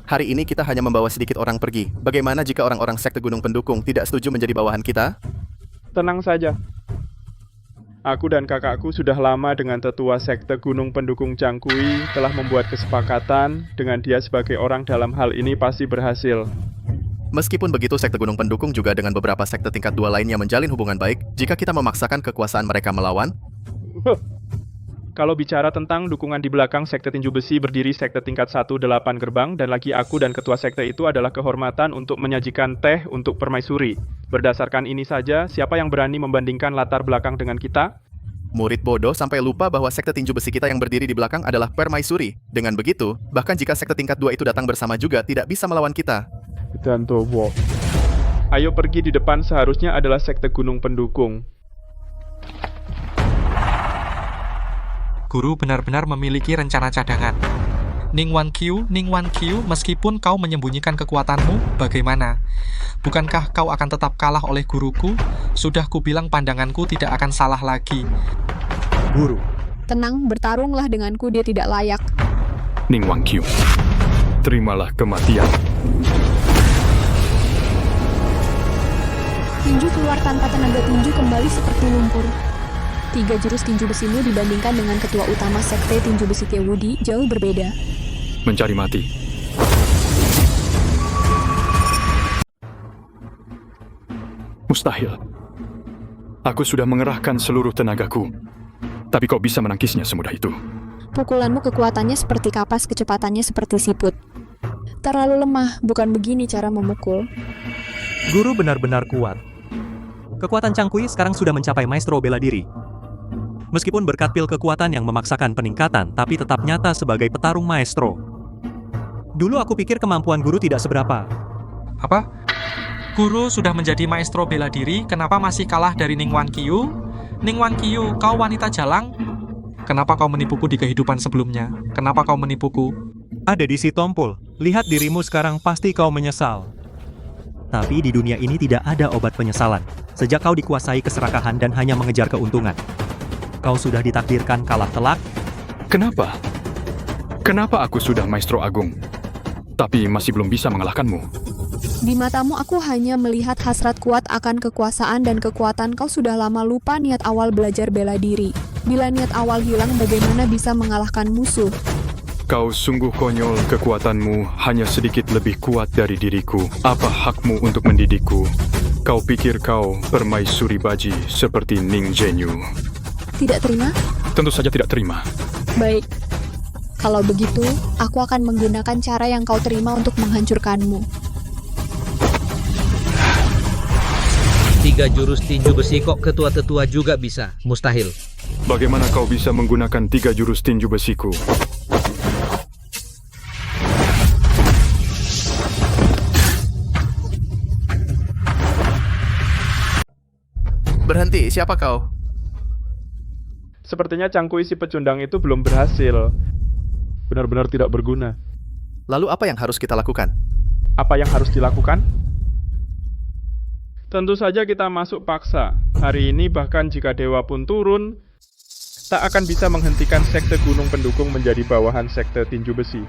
S14: Hari ini kita hanya membawa sedikit orang pergi. Bagaimana jika orang-orang Sekte Gunung Pendukung tidak setuju menjadi bawahan kita?
S15: Tenang saja. Aku dan kakakku sudah lama dengan tetua sekte Gunung Pendukung Cangkui telah membuat kesepakatan dengan dia sebagai orang dalam hal ini pasti berhasil.
S14: Meskipun begitu, sekte Gunung Pendukung juga dengan beberapa sekte tingkat 2 lainnya menjalin hubungan baik. Jika kita memaksakan kekuasaan mereka melawan,
S15: Kalau bicara tentang dukungan di belakang sekte tinju besi berdiri sekte tingkat 1 8 gerbang dan lagi aku dan ketua sekte itu adalah kehormatan untuk menyajikan teh untuk permaisuri. Berdasarkan ini saja, siapa yang berani membandingkan latar belakang dengan kita?
S14: murid bodoh sampai lupa bahwa sekte tinju besi kita yang berdiri di belakang adalah permaisuri. Dengan begitu, bahkan jika sekte tingkat 2 itu datang bersama juga tidak bisa melawan kita.
S15: Dan Tobo. Ayo pergi di depan, seharusnya adalah sekte Gunung Pendukung.
S5: Guru benar-benar memiliki rencana cadangan. Ning Wan Qiu, meskipun kau menyembunyikan kekuatanmu, bagaimana? Bukankah kau akan tetap kalah oleh guruku? Sudah kubilang pandanganku tidak akan salah lagi.
S3: Guru.
S8: Tenang, bertarunglah denganku, dia tidak layak.
S7: Ning Wan Qiu, terimalah kematian.
S8: Tinju keluar tanpa tenaga tinju kembali seperti lumpur. 3 jurus tinju besimu dibandingkan dengan ketua utama sekte tinju besi Tiewudi jauh berbeda.
S7: Mencari mati. Mustahil. Aku sudah mengerahkan seluruh tenagaku. Tapi kau bisa menangkisnya semudah itu.
S8: Pukulanmu kekuatannya seperti kapas, kecepatannya seperti siput. Terlalu lemah, bukan begini cara memukul.
S3: Guru benar-benar kuat. Kekuatan Cangkui sekarang sudah mencapai maestro bela diri. Meskipun berkat pil kekuatan yang memaksakan peningkatan, tapi tetap nyata sebagai petarung maestro. Dulu aku pikir kemampuan guru tidak seberapa.
S5: Apa? Guru sudah menjadi maestro bela diri, kenapa masih kalah dari Ning Wan Qiu? Ning Wan Qiu, kau wanita jalang? Kenapa kau menipuku di kehidupan sebelumnya? Kenapa kau menipuku?
S3: Ada di si Tompul. Lihat dirimu sekarang, pasti kau menyesal. Tapi di dunia ini tidak ada obat penyesalan. Sejak kau dikuasai keserakahan dan hanya mengejar keuntungan. Kau sudah ditakdirkan kalah telak.
S7: Kenapa? Kenapa aku sudah maestro agung, tapi masih belum bisa mengalahkanmu?
S8: Di matamu aku hanya melihat hasrat kuat akan kekuasaan dan kekuatan. Kau sudah lama lupa niat awal belajar bela diri. Bila niat awal hilang, bagaimana bisa mengalahkan musuh?
S7: Kau sungguh konyol, kekuatanmu hanya sedikit lebih kuat dari diriku. Apa hakmu untuk mendidikku? Kau pikir kau permaisuri baji seperti Ning Zhenyu?
S8: Tidak terima?
S7: Tentu saja tidak terima.
S8: Baik. Kalau begitu, aku akan menggunakan cara yang kau terima untuk menghancurkanmu.
S12: 3 jurus tinju besi kok ketua-tetua juga bisa? Mustahil.
S7: Bagaimana kau bisa menggunakan 3 jurus tinju besiku?
S14: Berhenti, siapa kau?
S15: Sepertinya Cangkui si pecundang itu belum berhasil. Benar-benar tidak berguna.
S14: Lalu apa yang harus kita lakukan?
S15: Apa yang harus dilakukan? Tentu saja kita masuk paksa. Hari ini bahkan jika dewa pun turun, tak akan bisa menghentikan sekte Gunung Pendukung menjadi bawahan sekte tinju besi.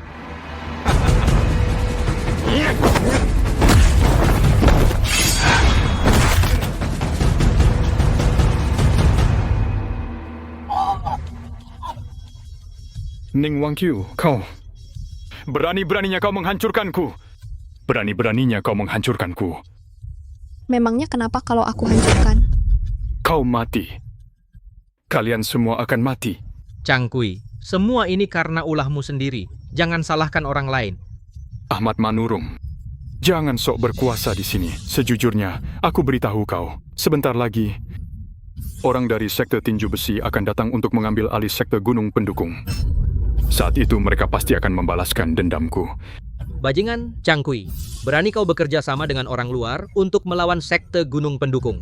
S7: Ning Wan Qiu, kau berani-beraninya kau menghancurkanku. Berani-beraninya kau menghancurkanku.
S8: Memangnya kenapa kalau aku hancurkan?
S7: Kau mati. Kalian semua akan mati.
S12: Cangkui, semua ini karena ulahmu sendiri. Jangan salahkan orang lain.
S7: Ahmad Manurung, jangan sok berkuasa di sini. Sejujurnya, aku beritahu kau, sebentar lagi orang dari sekte tinju besi akan datang untuk mengambil alih sekte Gunung Pendukung. Saat itu mereka pasti akan membalaskan dendamku.
S12: Bajingan Cangkui, berani kau bekerja sama dengan orang luar untuk melawan sekte Gunung Pendukung?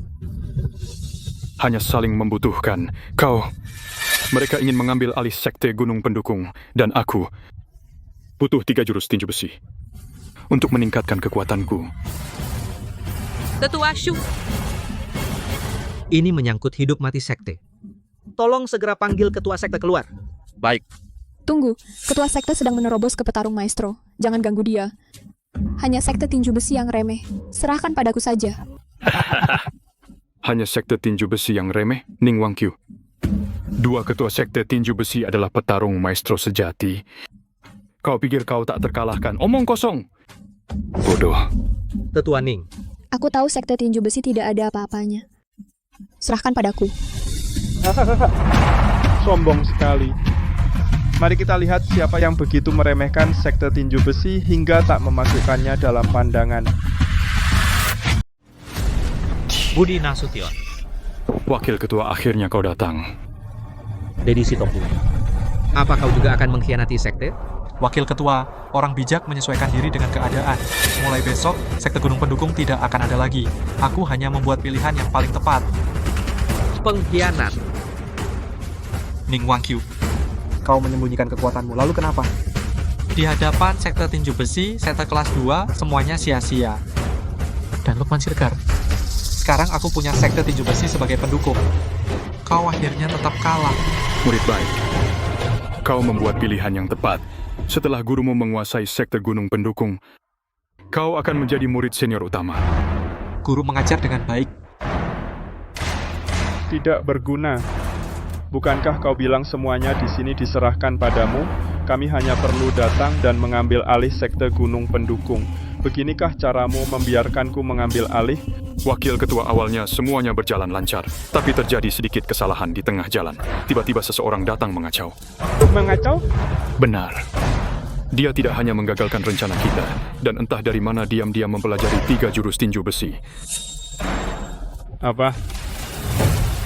S7: Hanya saling membutuhkan. Mereka ingin mengambil alih sekte Gunung Pendukung, dan aku butuh 3 jurus tinju besi untuk meningkatkan kekuatanku.
S16: Tetua Shu.
S12: Ini menyangkut hidup mati sekte. Tolong segera panggil ketua sekte keluar.
S7: Baik.
S8: Tunggu, ketua sekte sedang menerobos ke petarung maestro. Jangan ganggu dia. Hanya sekte tinju besi yang remeh. Serahkan padaku saja.
S7: Hanya sekte tinju besi yang remeh, Ning Wan Qiu. Dua ketua sekte tinju besi adalah petarung maestro sejati. Kau pikir kau tak terkalahkan? Omong kosong. Bodoh.
S12: Tetua Ning,
S8: Aku tahu sekte tinju besi tidak ada apa-apanya. Serahkan padaku.
S15: Sombong sekali. Mari kita lihat siapa yang begitu meremehkan sekte tinju besi hingga tak memasukkannya dalam pandangan.
S4: Budi Nasution.
S7: Wakil ketua akhirnya kau datang.
S12: Dedi Sitompul. Apa kau juga akan mengkhianati sekte?
S5: Wakil ketua, orang bijak menyesuaikan diri dengan keadaan. Mulai besok, sekte Gunung Pendukung tidak akan ada lagi. Aku hanya membuat pilihan yang paling tepat.
S12: Pengkhianat.
S5: Ning Wangqiu, kau menyembunyikan kekuatanmu, lalu kenapa? Di hadapan sekte tinju besi, sekte kelas 2, semuanya sia-sia. Dan Lukman Siregar, sekarang aku punya sekte tinju besi sebagai pendukung. Kau akhirnya tetap kalah.
S7: Murid baik. Kau membuat pilihan yang tepat. Setelah gurumu menguasai sekte Gunung Pendukung, kau akan menjadi murid senior utama.
S5: Guru mengajar dengan baik.
S15: Tidak berguna. Bukankah kau bilang semuanya di sini diserahkan padamu? Kami hanya perlu datang dan mengambil alih sekte Gunung Pendukung. Beginikah caramu membiarkanku mengambil alih?
S7: Wakil ketua awalnya semuanya berjalan lancar, tapi terjadi sedikit kesalahan di tengah jalan. Tiba-tiba seseorang datang mengacau.
S15: Mengacau?
S7: Benar. Dia tidak hanya menggagalkan rencana kita, dan entah dari mana diam-diam mempelajari 3 jurus tinju besi.
S15: Apa?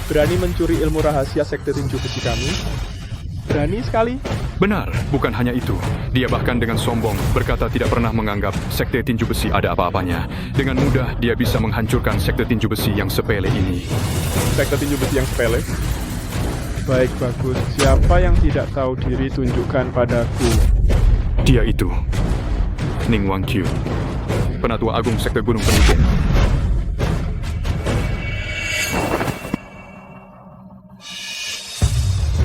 S15: Berani mencuri ilmu rahasia sekte tinju besi kami? Berani sekali?
S7: Benar, bukan hanya itu. Dia bahkan dengan sombong berkata tidak pernah menganggap sekte tinju besi ada apa-apanya. Dengan mudah dia bisa menghancurkan sekte tinju besi yang sepele ini.
S15: Sekte tinju besi yang sepele? Baik, bagus. Siapa yang tidak tahu diri tunjukkan padaku.
S7: Dia itu, Ning Wangqiu, Penatua Agung Sekte Gunung Pendukung.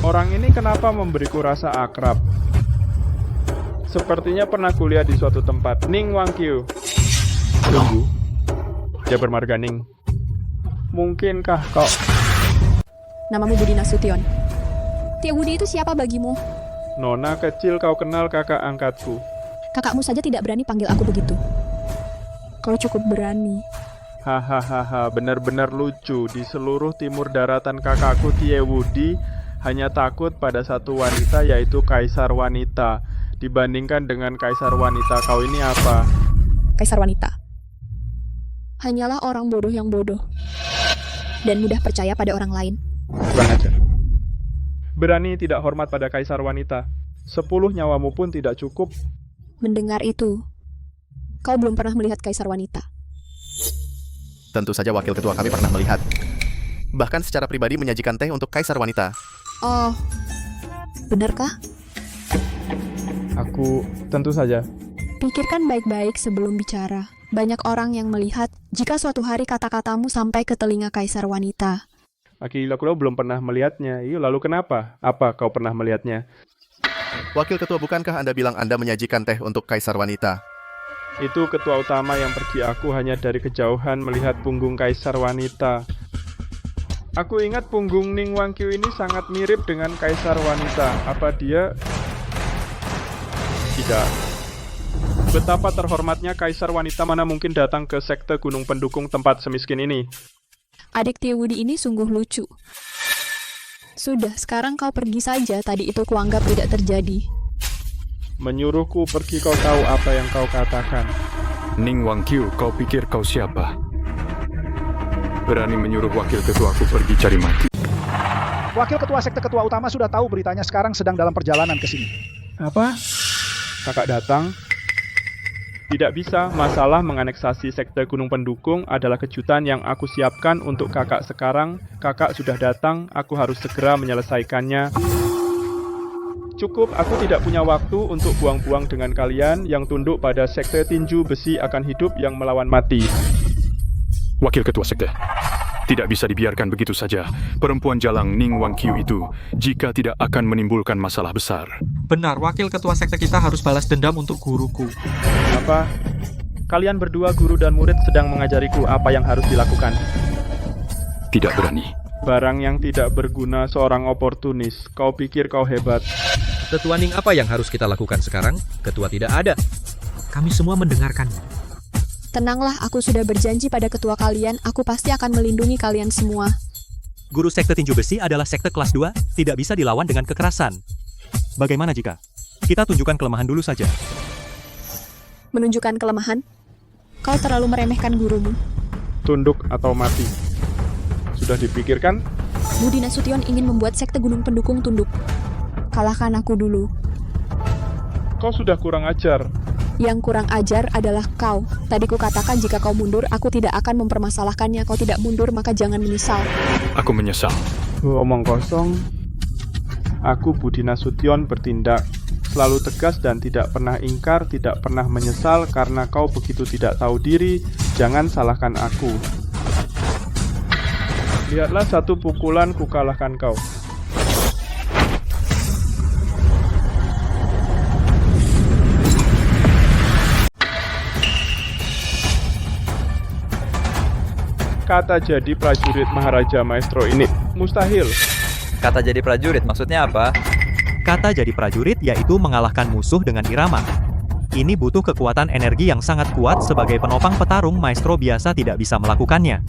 S15: Orang ini kenapa memberiku rasa akrab? Sepertinya pernah kuliah di suatu tempat. Ning Wangqiu. Tunggu. Dia bermarga Ning. Mungkinkah kau...
S8: Namamu Budi Nasution. Tia Budi itu siapa bagimu?
S15: Nona kecil, kau kenal kakak angkatku.
S8: Kakakmu saja tidak berani panggil aku begitu. Kau cukup berani.
S15: Hahaha, benar-benar lucu. Di seluruh timur daratan kakakku Tia Budi hanya takut pada satu wanita, yaitu Kaisar Wanita. Dibandingkan dengan Kaisar Wanita, kau ini apa?
S8: Kaisar Wanita. Hanyalah orang bodoh yang bodoh. Dan mudah percaya pada orang lain.
S15: Kurang ajar. Berani tidak hormat pada Kaisar Wanita. 10 nyawamu pun tidak cukup.
S8: Mendengar itu, kau belum pernah melihat Kaisar Wanita.
S14: Tentu saja wakil ketua kami pernah melihat. Bahkan secara pribadi menyajikan teh untuk Kaisar Wanita.
S8: Oh, benarkah?
S15: Aku tentu saja.
S8: Pikirkan baik-baik sebelum bicara. Banyak orang yang melihat jika suatu hari kata-katamu sampai ke telinga Kaisar Wanita.
S15: Aku belum pernah melihatnya. Iya, lalu kenapa? Apa kau pernah melihatnya?
S14: Wakil ketua, bukankah Anda bilang Anda menyajikan teh untuk Kaisar Wanita?
S15: Itu ketua utama yang pergi. Aku hanya dari kejauhan melihat punggung Kaisar Wanita. Aku ingat punggung Ning Wangqiu ini sangat mirip dengan Kaisar Wanita. Apa dia... Tidak. Betapa terhormatnya Kaisar Wanita mana mungkin datang ke sekte Gunung Pendukung tempat semiskin ini.
S8: Adik Tia Budi ini sungguh lucu. Sudah, sekarang kau pergi saja. Tadi itu kuanggap tidak terjadi.
S15: Menyuruhku pergi, kau tahu apa yang kau katakan.
S7: Ning Wangqiu, kau pikir kau siapa? Berani menyuruh wakil ketuaku pergi cari mati.
S16: Wakil ketua sekte ketua utama sudah tahu beritanya, sekarang sedang dalam perjalanan ke sini.
S15: Apa? Kakak datang? Tidak bisa, masalah menganeksasi sekte Gunung Pendukung adalah kejutan yang aku siapkan untuk kakak sekarang. Kakak sudah datang, aku harus segera menyelesaikannya. Cukup, aku tidak punya waktu untuk buang-buang dengan kalian yang tunduk pada sekte tinju besi akan hidup yang melawan mati.
S7: Wakil ketua sekte, tidak bisa dibiarkan begitu saja. Perempuan jalang Ning Wangqiu itu, jika tidak akan menimbulkan masalah besar.
S5: Benar, wakil ketua sekte kita harus balas dendam untuk guruku.
S15: Apa? Kalian berdua, guru dan murid, sedang mengajariku apa yang harus dilakukan.
S7: Tidak berani.
S15: Barang yang tidak berguna seorang oportunis. Kau pikir kau hebat.
S12: Tetua Ning, apa yang harus kita lakukan sekarang? Ketua tidak ada.
S4: Kami semua mendengarkannya.
S8: Tenanglah, aku sudah berjanji pada ketua kalian, aku pasti akan melindungi kalian semua.
S3: Guru sekte tinju besi adalah sekte kelas 2, tidak bisa dilawan dengan kekerasan. Bagaimana jika kita tunjukkan kelemahan dulu saja?
S8: Menunjukkan kelemahan? Kau terlalu meremehkan gurumu.
S15: Tunduk atau mati. Sudah dipikirkan?
S8: Budi Nasution ingin membuat sekte gunung pendukung tunduk. Kalahkan aku dulu.
S15: Kau sudah kurang ajar.
S8: Yang kurang ajar adalah kau. Tadi kukatakan jika kau mundur, aku tidak akan mempermasalahkannya. Kau tidak mundur, maka jangan menyesal.
S7: Aku menyesal.
S15: Omong kosong. Aku Budi Nasution bertindak. Selalu tegas dan tidak pernah ingkar, tidak pernah menyesal karena kau begitu tidak tahu diri. Jangan salahkan aku. Lihatlah, satu pukulan ku kalahkan kau. Kata jadi prajurit Maharaja Maestro ini mustahil.
S11: Kata jadi prajurit maksudnya apa?
S3: Kata jadi prajurit yaitu mengalahkan musuh dengan irama. Ini butuh kekuatan energi yang sangat kuat sebagai penopang petarung maestro biasa tidak bisa melakukannya.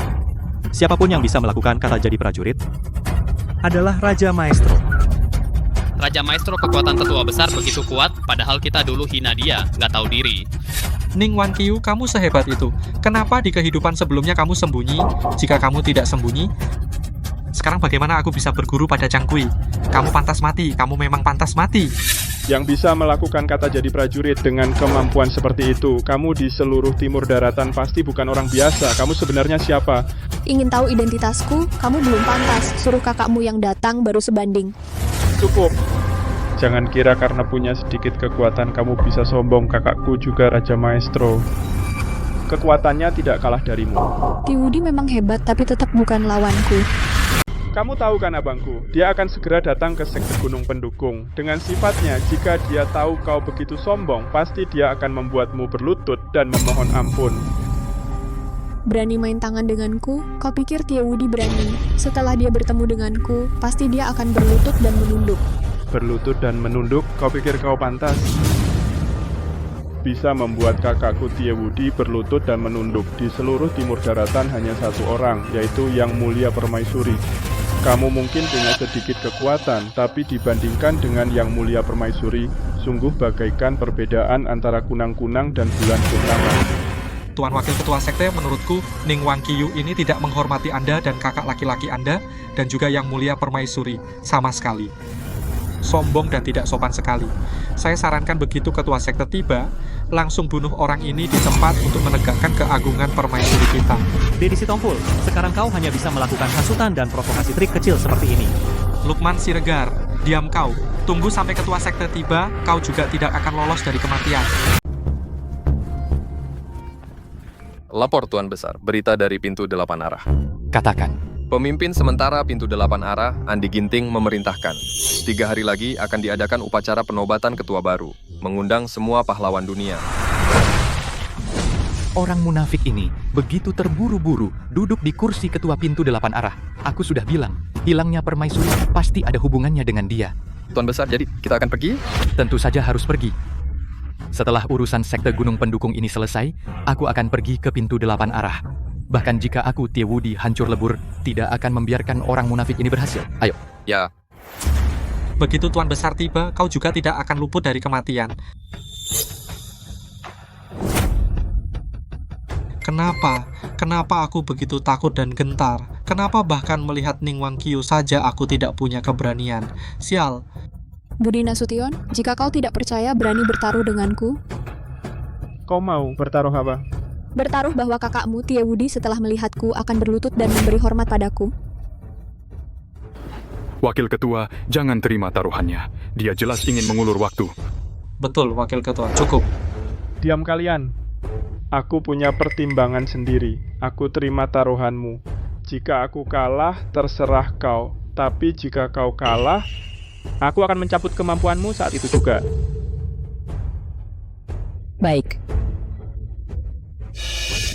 S3: Siapapun yang bisa melakukan kata jadi prajurit adalah Raja Maestro.
S2: Raja Maestro kekuatan tetua besar begitu kuat, padahal kita dulu hina dia, nggak tahu diri.
S5: Ning Wankyu, kamu sehebat itu. Kenapa di kehidupan sebelumnya kamu sembunyi? Jika kamu tidak sembunyi, sekarang bagaimana aku bisa berguru pada Zhang Kui? Kamu pantas mati, kamu memang pantas mati.
S15: Yang bisa melakukan kata jadi prajurit dengan kemampuan seperti itu, kamu di seluruh timur daratan pasti bukan orang biasa. Kamu sebenarnya siapa?
S8: Ingin tahu identitasku? Kamu belum pantas. Suruh kakakmu yang datang baru sebanding.
S15: Cukup. Jangan kira karena punya sedikit kekuatan kamu bisa sombong. Kakakku juga Raja Maestro. Kekuatannya tidak kalah darimu.
S8: Tiwudi memang hebat, tapi tetap bukan lawanku.
S15: Kamu tahu kan abangku, dia akan segera datang ke sekte gunung pendukung. Dengan sifatnya, jika dia tahu kau begitu sombong, pasti dia akan membuatmu berlutut dan memohon ampun.
S8: Berani main tangan denganku? Kau pikir Tiwudi berani? Setelah dia bertemu denganku, pasti dia akan berlutut dan menunduk.
S15: Berlutut dan menunduk, kau pikir kau pantas? Bisa membuat kakakku Tiewudi berlutut dan menunduk. Di seluruh timur daratan hanya satu orang, yaitu Yang Mulia Permaisuri. Kamu mungkin punya sedikit kekuatan, tapi dibandingkan dengan Yang Mulia Permaisuri, sungguh bagaikan perbedaan antara kunang-kunang dan bulan purnama.
S5: Tuan Wakil Ketua Sekte, menurutku, Ning Wankyu ini tidak menghormati Anda dan kakak laki-laki Anda, dan juga Yang Mulia Permaisuri, sama sekali. Sombong dan tidak sopan sekali. Saya sarankan begitu Ketua Sekte tiba, langsung bunuh orang ini di tempat untuk menegakkan keagungan permaisuri kita.
S3: Dedi Sitompul, sekarang kau hanya bisa melakukan hasutan dan provokasi trik kecil seperti ini.
S5: Lukman Siregar, diam kau. Tunggu sampai Ketua Sekte tiba, kau juga tidak akan lolos dari kematian.
S17: Lapor Tuan Besar, berita dari pintu 8 arah.
S18: Katakan.
S17: Pemimpin sementara pintu 8 arah, Andi Ginting, memerintahkan 3 hari lagi akan diadakan upacara penobatan ketua baru, mengundang semua pahlawan dunia.
S18: Orang munafik ini begitu terburu-buru duduk di kursi ketua pintu 8 arah. Aku sudah bilang, hilangnya permaisuri pasti ada hubungannya dengan dia.
S17: Tuan Besar, jadi kita akan pergi?
S18: Tentu saja harus pergi. Setelah urusan sekte gunung pendukung ini selesai, aku akan pergi ke pintu 8 arah. Bahkan jika aku Tiewudi hancur lebur, tidak akan membiarkan orang munafik ini berhasil. Ayo.
S17: Ya.
S5: Begitu Tuan Besar tiba, kau juga tidak akan luput dari kematian. Kenapa? Kenapa aku begitu takut dan gentar? Kenapa bahkan melihat Ning Wankyu saja aku tidak punya keberanian? Sial.
S8: Budi Nasution, jika kau tidak percaya berani bertaruh denganku?
S15: Kau mau bertaruh apa?
S8: Bertaruh bahwa kakakmu Tiewudi setelah melihatku akan berlutut dan memberi hormat padaku.
S7: Wakil Ketua, jangan terima taruhannya. Dia jelas ingin mengulur waktu.
S5: Betul, Wakil Ketua. Cukup.
S15: Diam kalian. Aku punya pertimbangan sendiri. Aku terima taruhanmu. Jika aku kalah, terserah kau. Tapi jika kau kalah, aku akan mencabut kemampuanmu saat itu juga.
S19: Baik.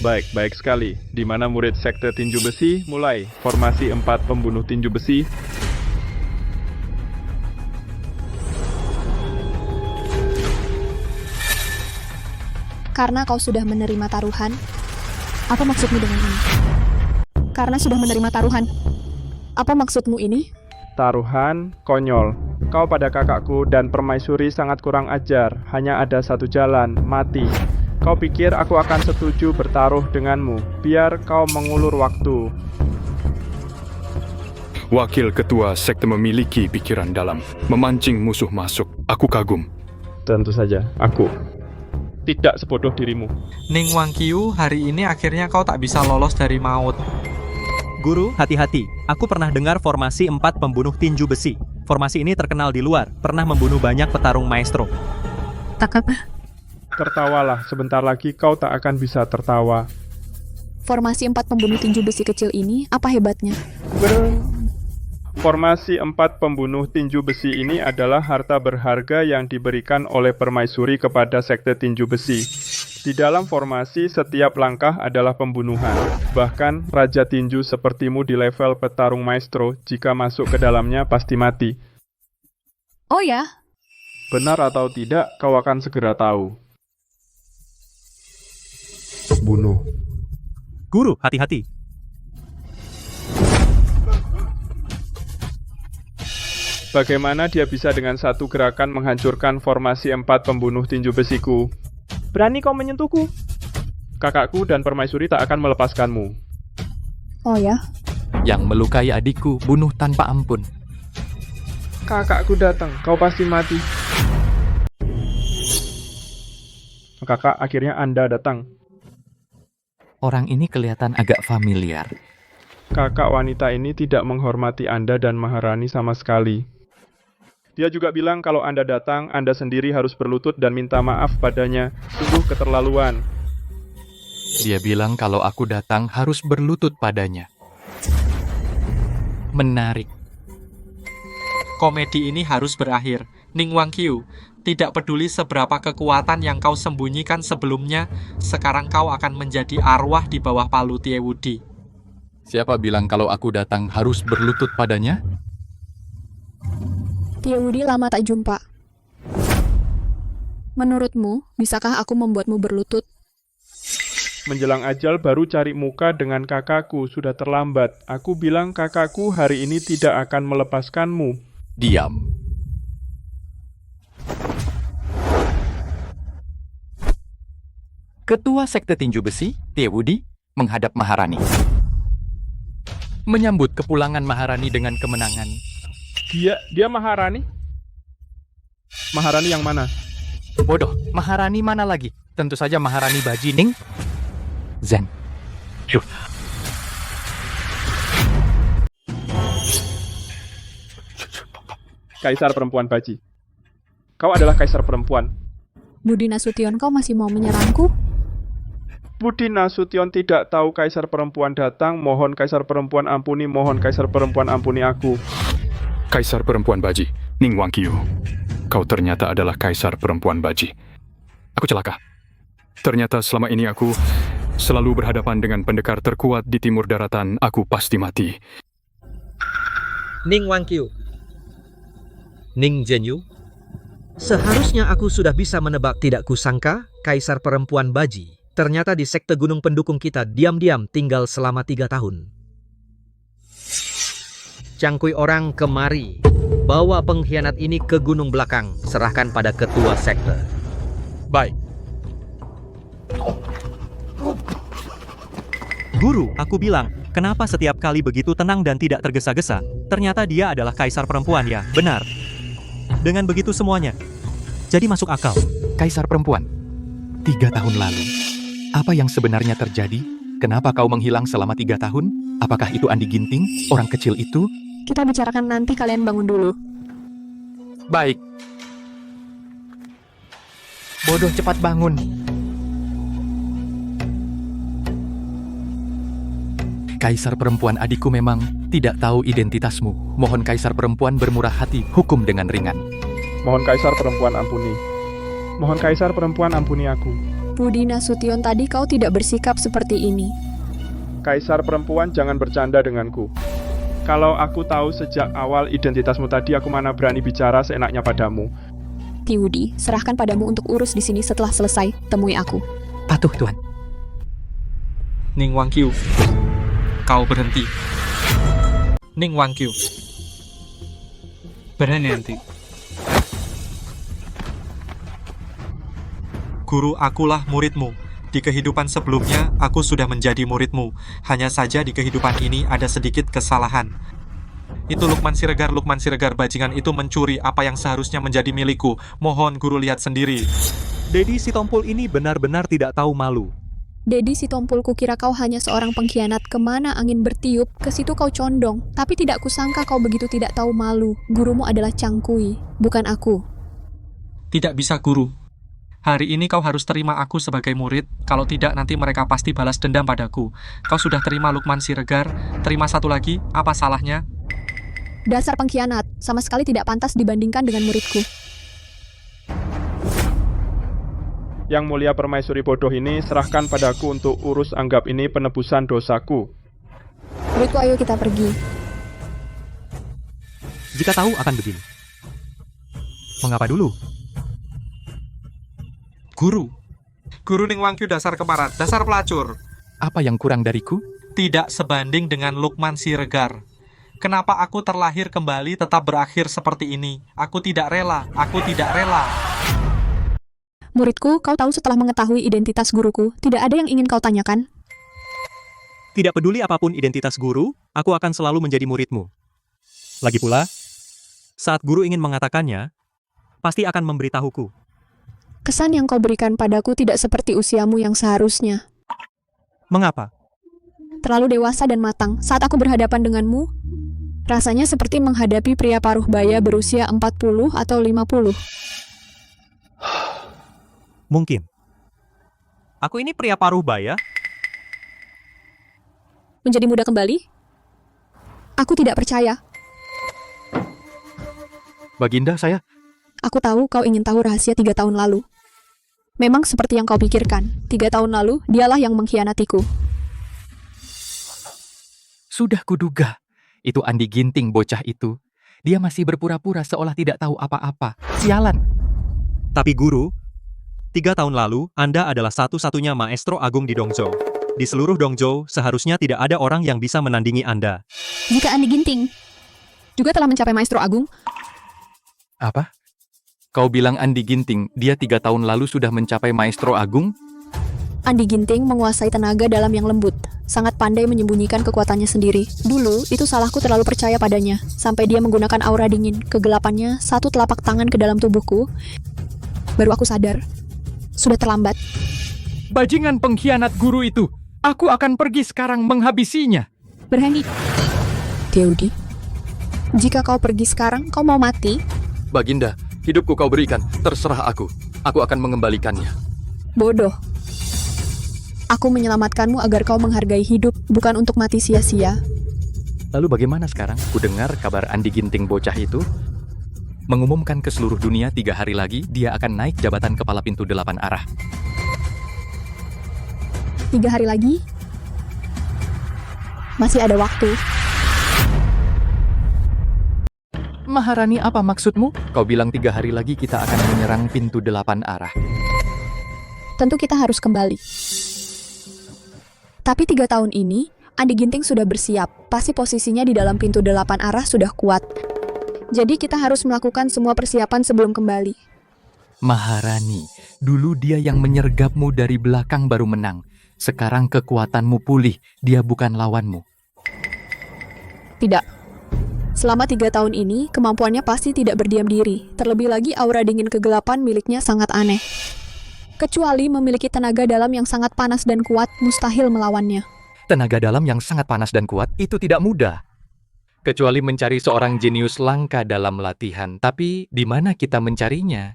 S15: Baik sekali. Di mana murid sekte tinju besi mulai. Formasi 4 pembunuh tinju besi.
S8: Karena kau sudah menerima taruhan. Apa maksudmu dengan ini? Karena sudah menerima taruhan. Apa maksudmu ini?
S15: Taruhan, konyol. Kau pada kakakku dan permaisuri sangat kurang ajar. Hanya ada satu jalan, mati. Kau pikir aku akan setuju bertaruh denganmu? Biar kau mengulur waktu.
S7: Wakil ketua sekte memiliki pikiran dalam, memancing musuh masuk. Aku kagum.
S15: Tentu saja, aku. Tidak sebodoh dirimu.
S5: Ning Wangqiu, hari ini akhirnya kau tak bisa lolos dari maut.
S3: Guru, hati-hati. Aku pernah dengar formasi 4 pembunuh tinju besi. Formasi ini terkenal di luar, pernah membunuh banyak petarung maestro.
S8: Tak apa.
S15: Tertawalah, sebentar lagi kau tak akan bisa tertawa.
S8: Formasi 4 pembunuh tinju besi kecil ini, apa hebatnya?
S15: Formasi 4 pembunuh tinju besi ini adalah harta berharga yang diberikan oleh permaisuri kepada sekte tinju besi. Di dalam formasi, setiap langkah adalah pembunuhan. Bahkan, raja tinju sepertimu di level petarung maestro, jika masuk ke dalamnya pasti mati.
S8: Oh ya?
S15: Benar atau tidak, kau akan segera tahu. Bunuh.
S3: Guru, hati-hati.
S15: Bagaimana dia bisa dengan satu gerakan menghancurkan formasi 4 pembunuh tinju besiku? Berani kau menyentuhku? Kakakku dan permaisuri tak akan melepaskanmu.
S8: Oh ya?
S18: Yang melukai adikku bunuh tanpa ampun.
S15: Kakakku datang, kau pasti mati. Kakak, akhirnya Anda datang.
S18: Orang ini kelihatan agak familiar.
S15: Kakak wanita ini tidak menghormati Anda dan Maharani sama sekali. Dia juga bilang kalau Anda datang, Anda sendiri harus berlutut dan minta maaf padanya. Sungguh keterlaluan.
S18: Dia bilang kalau aku datang harus berlutut padanya. Menarik.
S5: Komedi ini harus berakhir. Ning Wangqiu, tidak peduli seberapa kekuatan yang kau sembunyikan sebelumnya, sekarang kau akan menjadi arwah di bawah palu Tiewudi.
S18: Siapa bilang kalau aku datang harus berlutut padanya?
S8: Tiewudi lama tak jumpa. Menurutmu, bisakah aku membuatmu berlutut?
S15: Menjelang ajal baru cari muka dengan kakakku, sudah terlambat. Aku bilang kakakku hari ini tidak akan melepaskanmu.
S18: Diam. Ketua Sekte Tinju Besi, Tiewudi, menghadap Maharani. Menyambut kepulangan Maharani dengan kemenangan.
S15: Dia Maharani? Maharani yang mana?
S18: Bodoh, Maharani mana lagi? Tentu saja Maharani Baji Ning Zhen. Shuh.
S15: Kaisar perempuan Baji. Kau adalah kaisar perempuan.
S8: Budi Nasution, kau masih mau menyerangku?
S15: Budi Nasution tidak tahu kaisar perempuan datang. Mohon kaisar perempuan ampuni, mohon kaisar perempuan ampuni aku.
S7: Kaisar perempuan Baji, Ning Wangqiu. Kau ternyata adalah kaisar perempuan Baji. Aku celaka. Ternyata selama ini aku selalu berhadapan dengan pendekar terkuat di timur daratan. Aku pasti mati.
S12: Ning Wangqiu. Ning Zhenyu. Seharusnya aku sudah bisa menebak, tidak kusangka kaisar perempuan Baji ternyata di sekte gunung pendukung kita diam-diam tinggal selama 3 tahun. Cangkui orang kemari. Bawa pengkhianat ini ke gunung belakang. Serahkan pada ketua sekte.
S3: Baik. Guru, aku bilang, kenapa setiap kali begitu tenang dan tidak tergesa-gesa? Ternyata dia adalah kaisar perempuan ya, benar. Dengan begitu semuanya, jadi masuk akal.
S18: Kaisar perempuan, 3 tahun lalu. Apa yang sebenarnya terjadi? Kenapa kau menghilang selama 3 tahun? Apakah itu Andi Ginting, orang kecil itu?
S8: Kita bicarakan nanti, kalian bangun dulu.
S18: Baik. Bodoh, cepat bangun. Kaisar perempuan adikku memang tidak tahu identitasmu. Mohon kaisar perempuan bermurah hati, hukum dengan ringan.
S15: Mohon kaisar perempuan ampuni. Mohon kaisar perempuan ampuni aku.
S8: Budi Nasution, tadi kau tidak bersikap seperti ini.
S15: Kaisar perempuan, jangan bercanda denganku. Kalau aku tahu sejak awal identitasmu tadi, aku mana berani bicara seenaknya padamu.
S8: Tiwudi, serahkan padamu untuk urus di sini. Setelah selesai, temui aku.
S18: Patuh, Tuan.
S5: Ning Wangqiu, kau berhenti. Ning Wangqiu. Berhenti nanti. Guru, akulah muridmu. Di kehidupan sebelumnya, aku sudah menjadi muridmu. Hanya saja di kehidupan ini ada sedikit kesalahan. Itu Lukman Siregar, bajingan itu mencuri apa yang seharusnya menjadi milikku. Mohon guru lihat sendiri.
S3: Dedi Sitompul ini benar-benar tidak tahu malu.
S8: Dedi Sitompul, kukira kau hanya seorang pengkhianat. Kemana angin bertiup, ke situ kau condong. Tapi tidak kusangka kau begitu tidak tahu malu. Gurumu adalah Cangkui, bukan aku.
S5: Tidak bisa, guru. Hari ini kau harus terima aku sebagai murid, kalau tidak nanti mereka pasti balas dendam padaku. Kau sudah terima Lukman Siregar, terima satu lagi, apa salahnya?
S8: Dasar pengkhianat, sama sekali tidak pantas dibandingkan dengan muridku.
S15: Yang mulia permaisuri bodoh ini, serahkan padaku untuk urus, anggap ini penebusan dosaku.
S8: Muridku, ayo kita pergi.
S3: Jika tahu akan begini, mengapa dulu?
S5: Guru Ning Wangqiu dasar kemarat, dasar pelacur.
S18: Apa yang kurang dariku?
S5: Tidak sebanding dengan Lukman Siregar. Kenapa aku terlahir kembali tetap berakhir seperti ini? Aku tidak rela.
S8: Muridku, kau tahu setelah mengetahui identitas guruku, tidak ada yang ingin kau tanyakan?
S3: Tidak peduli apapun identitas guru, aku akan selalu menjadi muridmu. Lagi pula, saat guru ingin mengatakannya, pasti akan memberitahuku.
S8: Kesan yang kau berikan padaku tidak seperti usiamu yang seharusnya.
S3: Mengapa?
S8: Terlalu dewasa dan matang. Saat aku berhadapan denganmu, rasanya seperti menghadapi pria paruh baya berusia 40 atau 50.
S3: Mungkin. Aku ini pria paruh baya?
S8: Menjadi muda kembali? Aku tidak percaya.
S18: Baginda, saya...
S8: Aku tahu kau ingin tahu rahasia 3 tahun lalu. Memang seperti yang kau pikirkan. 3 tahun lalu, dialah yang mengkhianatiku.
S18: Sudah kuduga. Itu Andi Ginting, bocah itu. Dia masih berpura-pura seolah tidak tahu apa-apa. Sialan.
S3: Tapi guru, 3 tahun lalu, Anda adalah satu-satunya maestro agung di Dongzhou. Di seluruh Dongzhou, seharusnya tidak ada orang yang bisa menandingi Anda.
S8: Jika Andi Ginting juga telah mencapai maestro agung...
S18: Apa? Kau bilang Andi Ginting, dia 3 tahun lalu sudah mencapai maestro agung?
S8: Andi Ginting menguasai tenaga dalam yang lembut, sangat pandai menyembunyikan kekuatannya sendiri. Dulu, itu salahku terlalu percaya padanya, sampai dia menggunakan aura dingin, kegelapannya, satu telapak tangan ke dalam tubuhku. Baru aku sadar, sudah terlambat.
S18: Bajingan pengkhianat guru itu, aku akan pergi sekarang menghabisinya.
S8: Berhenti. Tiwudi, jika kau pergi sekarang, kau mau mati?
S18: Baginda, hidupku kau berikan, terserah aku. Aku akan mengembalikannya.
S8: Bodoh. Aku menyelamatkanmu agar kau menghargai hidup, bukan untuk mati sia-sia.
S18: Lalu bagaimana sekarang? Ku dengar kabar Andi Ginting bocah itu mengumumkan ke seluruh dunia 3 hari lagi dia akan naik jabatan kepala pintu 8 arah.
S8: 3 hari lagi? Masih ada waktu.
S18: Maharani, apa maksudmu? Kau bilang 3 hari lagi kita akan menyerang pintu 8 arah.
S8: Tentu kita harus kembali. Tapi 3 tahun ini, Andi Ginting sudah bersiap. Pasti posisinya di dalam pintu 8 arah sudah kuat. Jadi kita harus melakukan semua persiapan sebelum kembali.
S18: Maharani, dulu dia yang menyergapmu dari belakang baru menang. Sekarang kekuatanmu pulih, dia bukan lawanmu.
S8: Tidak. Selama 3 tahun ini, kemampuannya pasti tidak berdiam diri. Terlebih lagi aura dingin kegelapan miliknya sangat aneh. Kecuali memiliki tenaga dalam yang sangat panas dan kuat, mustahil melawannya.
S18: Tenaga dalam yang sangat panas dan kuat itu tidak mudah. Kecuali mencari seorang jenius langka dalam latihan. Tapi di mana kita mencarinya?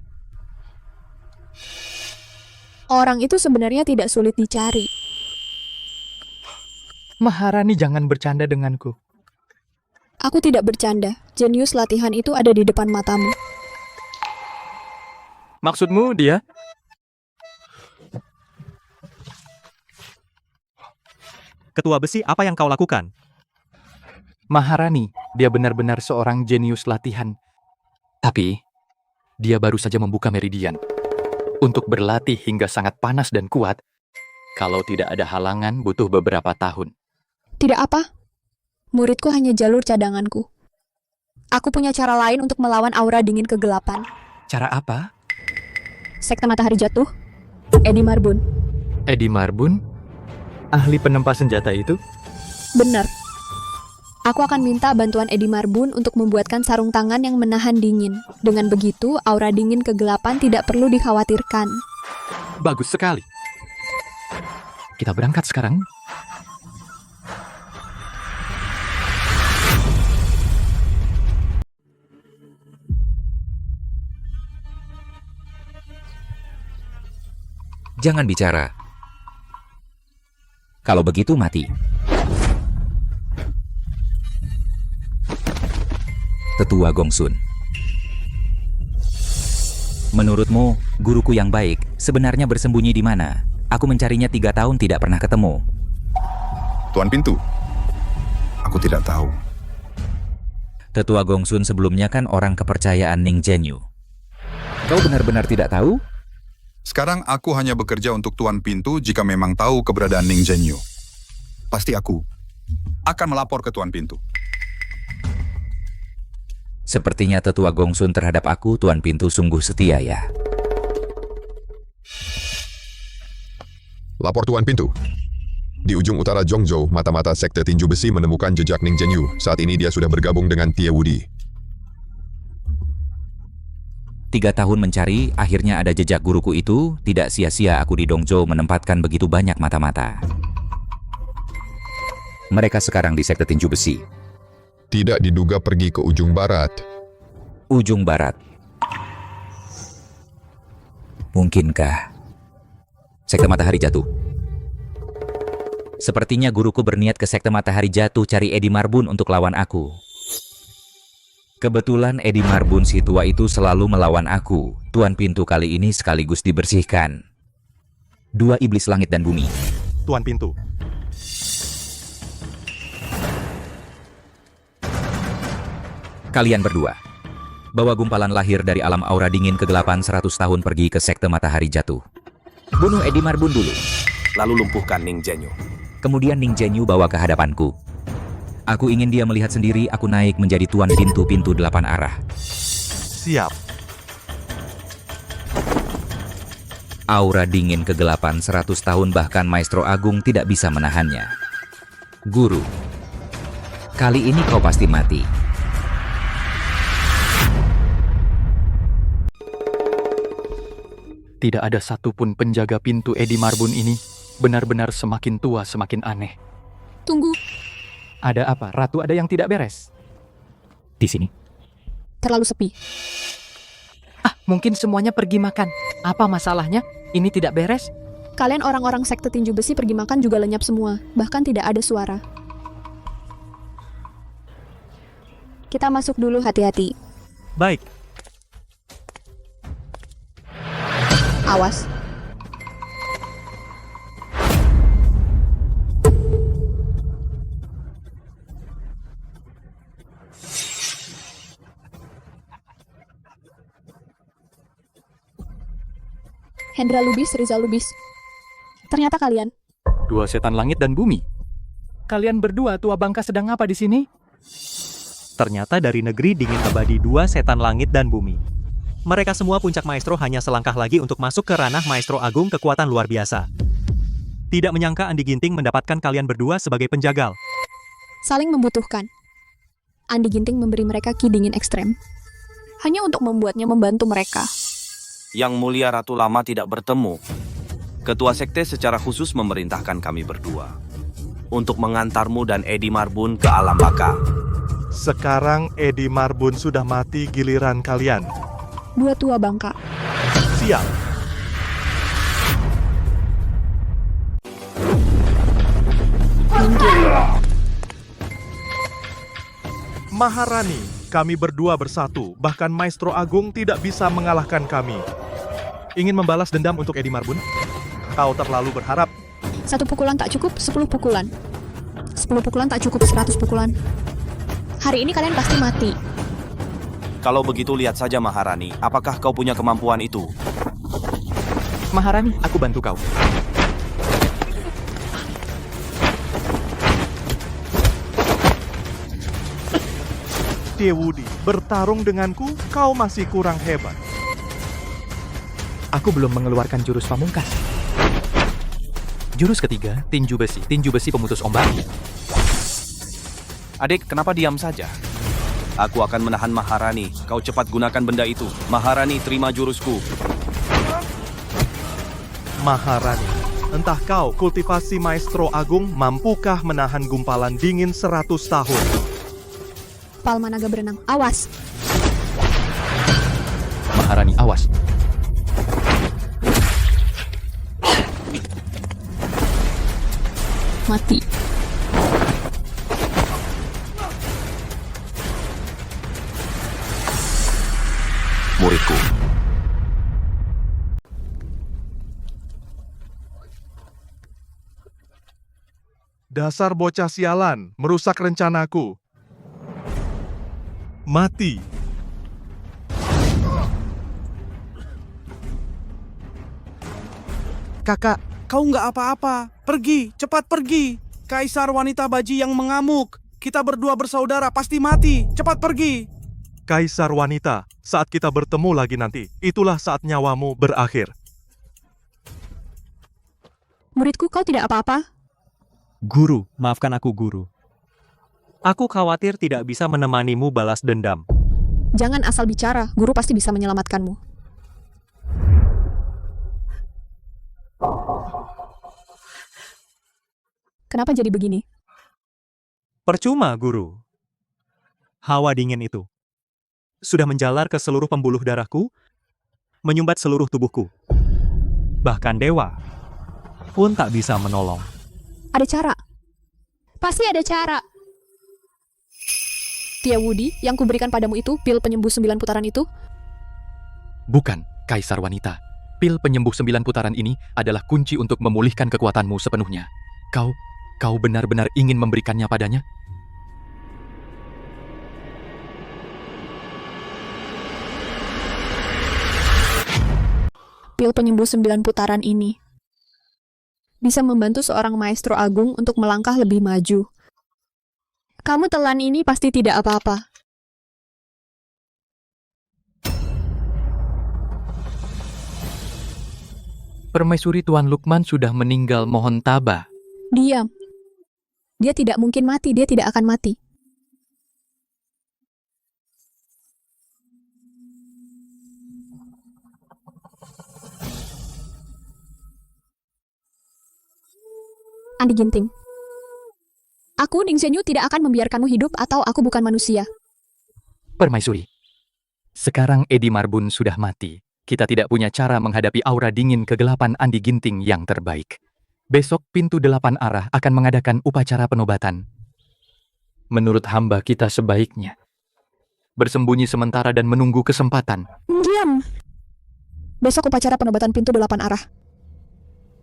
S8: Orang itu sebenarnya tidak sulit dicari.
S18: Maharani, jangan bercanda denganku.
S8: Aku tidak bercanda. Jenius latihan itu ada di depan matamu.
S18: Maksudmu dia?
S3: Ketua Besi, apa yang kau lakukan?
S18: Maharani, dia benar-benar seorang jenius latihan. Tapi, dia baru saja membuka meridian. Untuk berlatih hingga sangat panas dan kuat, kalau tidak ada halangan butuh beberapa tahun.
S8: Tidak apa. Muridku hanya jalur cadanganku. Aku punya cara lain untuk melawan aura dingin kegelapan.
S18: Cara apa?
S8: Sekte Matahari Jatuh, Edi Marbun.
S18: Edi Marbun? Ahli penempa senjata itu?
S8: Benar. Aku akan minta bantuan Edi Marbun untuk membuatkan sarung tangan yang menahan dingin. Dengan begitu, aura dingin kegelapan tidak perlu dikhawatirkan.
S18: Bagus sekali. Kita berangkat sekarang.
S1: Jangan bicara. Kalau begitu mati. Tetua Gongsun. Menurutmu, guruku yang baik sebenarnya bersembunyi di mana? Aku mencarinya 3 tahun tidak pernah ketemu.
S19: Tuan Pintu, aku tidak tahu.
S1: Tetua Gongsun sebelumnya kan orang kepercayaan Ning Zhenyu. Kau benar-benar tidak tahu?
S19: Sekarang aku hanya bekerja untuk Tuan Pintu jika memang tahu keberadaan Ning Zhenyu. Pasti aku akan melapor ke Tuan Pintu.
S1: Sepertinya Tetua Gongsun terhadap aku, Tuan Pintu, sungguh setia ya.
S20: Lapor Tuan Pintu. Di ujung utara Zhongzhou, mata-mata sekte tinju besi menemukan jejak Ning Zhenyu. Saat ini dia sudah bergabung dengan Tie Wudi.
S1: 3 tahun mencari, akhirnya ada jejak guruku itu. Tidak sia-sia aku di Dongzhou menempatkan begitu banyak mata-mata. Mereka sekarang di sekte tinju besi.
S20: Tidak diduga pergi ke ujung barat.
S1: Ujung barat. Mungkinkah sekte Matahari Jatuh? Sepertinya guruku berniat ke sekte Matahari Jatuh cari Edi Marbun untuk lawan aku. Kebetulan Edi Marbun si tua itu selalu melawan aku. Tuan Pintu kali ini sekaligus dibersihkan. 2 iblis langit dan bumi.
S3: Tuan Pintu.
S1: Kalian berdua, bawa gumpalan lahir dari alam aura dingin kegelapan 100 tahun pergi ke sekte Matahari Jatuh. Bunuh Edi Marbun dulu.
S21: Lalu lumpuhkan Ning Zhenyu.
S1: Kemudian Ning Zhenyu bawa ke hadapanku. Aku ingin dia melihat sendiri aku naik menjadi tuan pintu-pintu 8 arah.
S20: Siap.
S1: Aura dingin kegelapan 100 tahun bahkan Maestro Agung tidak bisa menahannya. Guru, kali ini kau pasti mati.
S18: Tidak ada satupun penjaga pintu Edi Marbun ini. Benar-benar semakin tua semakin aneh.
S8: Tunggu.
S18: Ada apa? Ratu, ada yang tidak beres?
S1: Di sini.
S8: Terlalu sepi.
S22: Mungkin semuanya pergi makan. Apa masalahnya? Ini tidak beres?
S8: Kalian orang-orang sekte tinju besi pergi makan juga lenyap semua. Bahkan tidak ada suara. Kita masuk dulu, hati-hati.
S3: Baik.
S8: Awas. Hendra Lubis, Rizal Lubis. Ternyata kalian.
S18: 2 setan langit dan bumi.
S22: Kalian berdua tua bangka sedang apa di sini?
S3: Ternyata dari negeri dingin abadi 2 setan langit dan bumi. Mereka semua puncak maestro hanya selangkah lagi untuk masuk ke ranah Maestro Agung kekuatan luar biasa. Tidak menyangka Andi Ginting mendapatkan kalian berdua sebagai penjagal.
S8: Saling membutuhkan. Andi Ginting memberi mereka ki dingin ekstrem. Hanya untuk membuatnya membantu mereka.
S21: Yang mulia Ratu Lama tidak bertemu. Ketua Sekte secara khusus memerintahkan kami berdua untuk mengantarmu dan Edi Marbun ke alam baka.
S20: Sekarang Edi Marbun sudah mati, giliran kalian.
S8: 2 tua bangka.
S20: Siap. Maharani, kami berdua bersatu. Bahkan Maestro Agung tidak bisa mengalahkan kami. Ingin membalas dendam untuk Edi Marbun? Kau terlalu berharap.
S8: 1 pukulan tak cukup, 10 pukulan. 10 pukulan tak cukup 100 pukulan. Hari ini kalian pasti mati.
S21: Kalau begitu lihat saja Maharani, apakah kau punya kemampuan itu?
S18: Maharani, aku bantu kau.
S20: Tiewudi, bertarung denganku, kau masih kurang hebat.
S18: Aku belum mengeluarkan jurus pamungkas. Jurus ketiga, tinju besi pemutus ombak.
S21: Adik, kenapa diam saja? Aku akan menahan Maharani. Kau cepat gunakan benda itu. Maharani, terima jurusku.
S20: Maharani, entah kau kultivasi Maestro Agung mampukah menahan gumpalan dingin 100 tahun?
S8: Palma naga berenang, awas.
S18: Maharani, awas.
S8: Mati.
S1: Muridku.
S20: Dasar bocah sialan, merusak rencanaku. Mati.
S6: Kakak, kau nggak apa-apa. Pergi, cepat pergi. Kaisar wanita baji yang mengamuk. Kita berdua bersaudara, pasti mati. Cepat pergi.
S20: Kaisar wanita, saat kita bertemu lagi nanti, itulah saat nyawamu berakhir.
S8: Muridku, kau tidak apa-apa?
S3: Guru, maafkan aku guru. Aku khawatir tidak bisa menemanimu balas dendam.
S8: Jangan asal bicara, guru pasti bisa menyelamatkanmu. Kenapa jadi begini?
S3: Percuma, guru. Hawa dingin itu sudah menjalar ke seluruh pembuluh darahku, menyumbat seluruh tubuhku. Bahkan dewa pun tak bisa menolong.
S8: Ada cara. Pasti ada cara. Tiewudi, yang kuberikan padamu itu, pil penyembuh 9 putaran itu?
S18: Bukan, Kaisar wanita. Pil penyembuh 9 putaran ini adalah kunci untuk memulihkan kekuatanmu sepenuhnya. Kau benar-benar ingin memberikannya padanya?
S8: Pil penyembuh 9 putaran ini bisa membantu seorang maestro agung untuk melangkah lebih maju. Kamu telan ini pasti tidak apa-apa.
S18: Permaisuri Tuan Lukman sudah meninggal, mohon tabah.
S8: Diam. Dia tidak mungkin mati, dia tidak akan mati. Andi Ginting. Aku, Ning Zhenyu, tidak akan membiarkanmu hidup atau aku bukan manusia.
S18: Permaisuri, sekarang Edi Marbun sudah mati. Kita tidak punya cara menghadapi aura dingin kegelapan Andi Ginting yang terbaik. Besok pintu 8 arah akan mengadakan upacara penobatan. Menurut hamba kita sebaiknya bersembunyi sementara dan menunggu kesempatan.
S8: Diam. Besok upacara penobatan pintu 8 arah.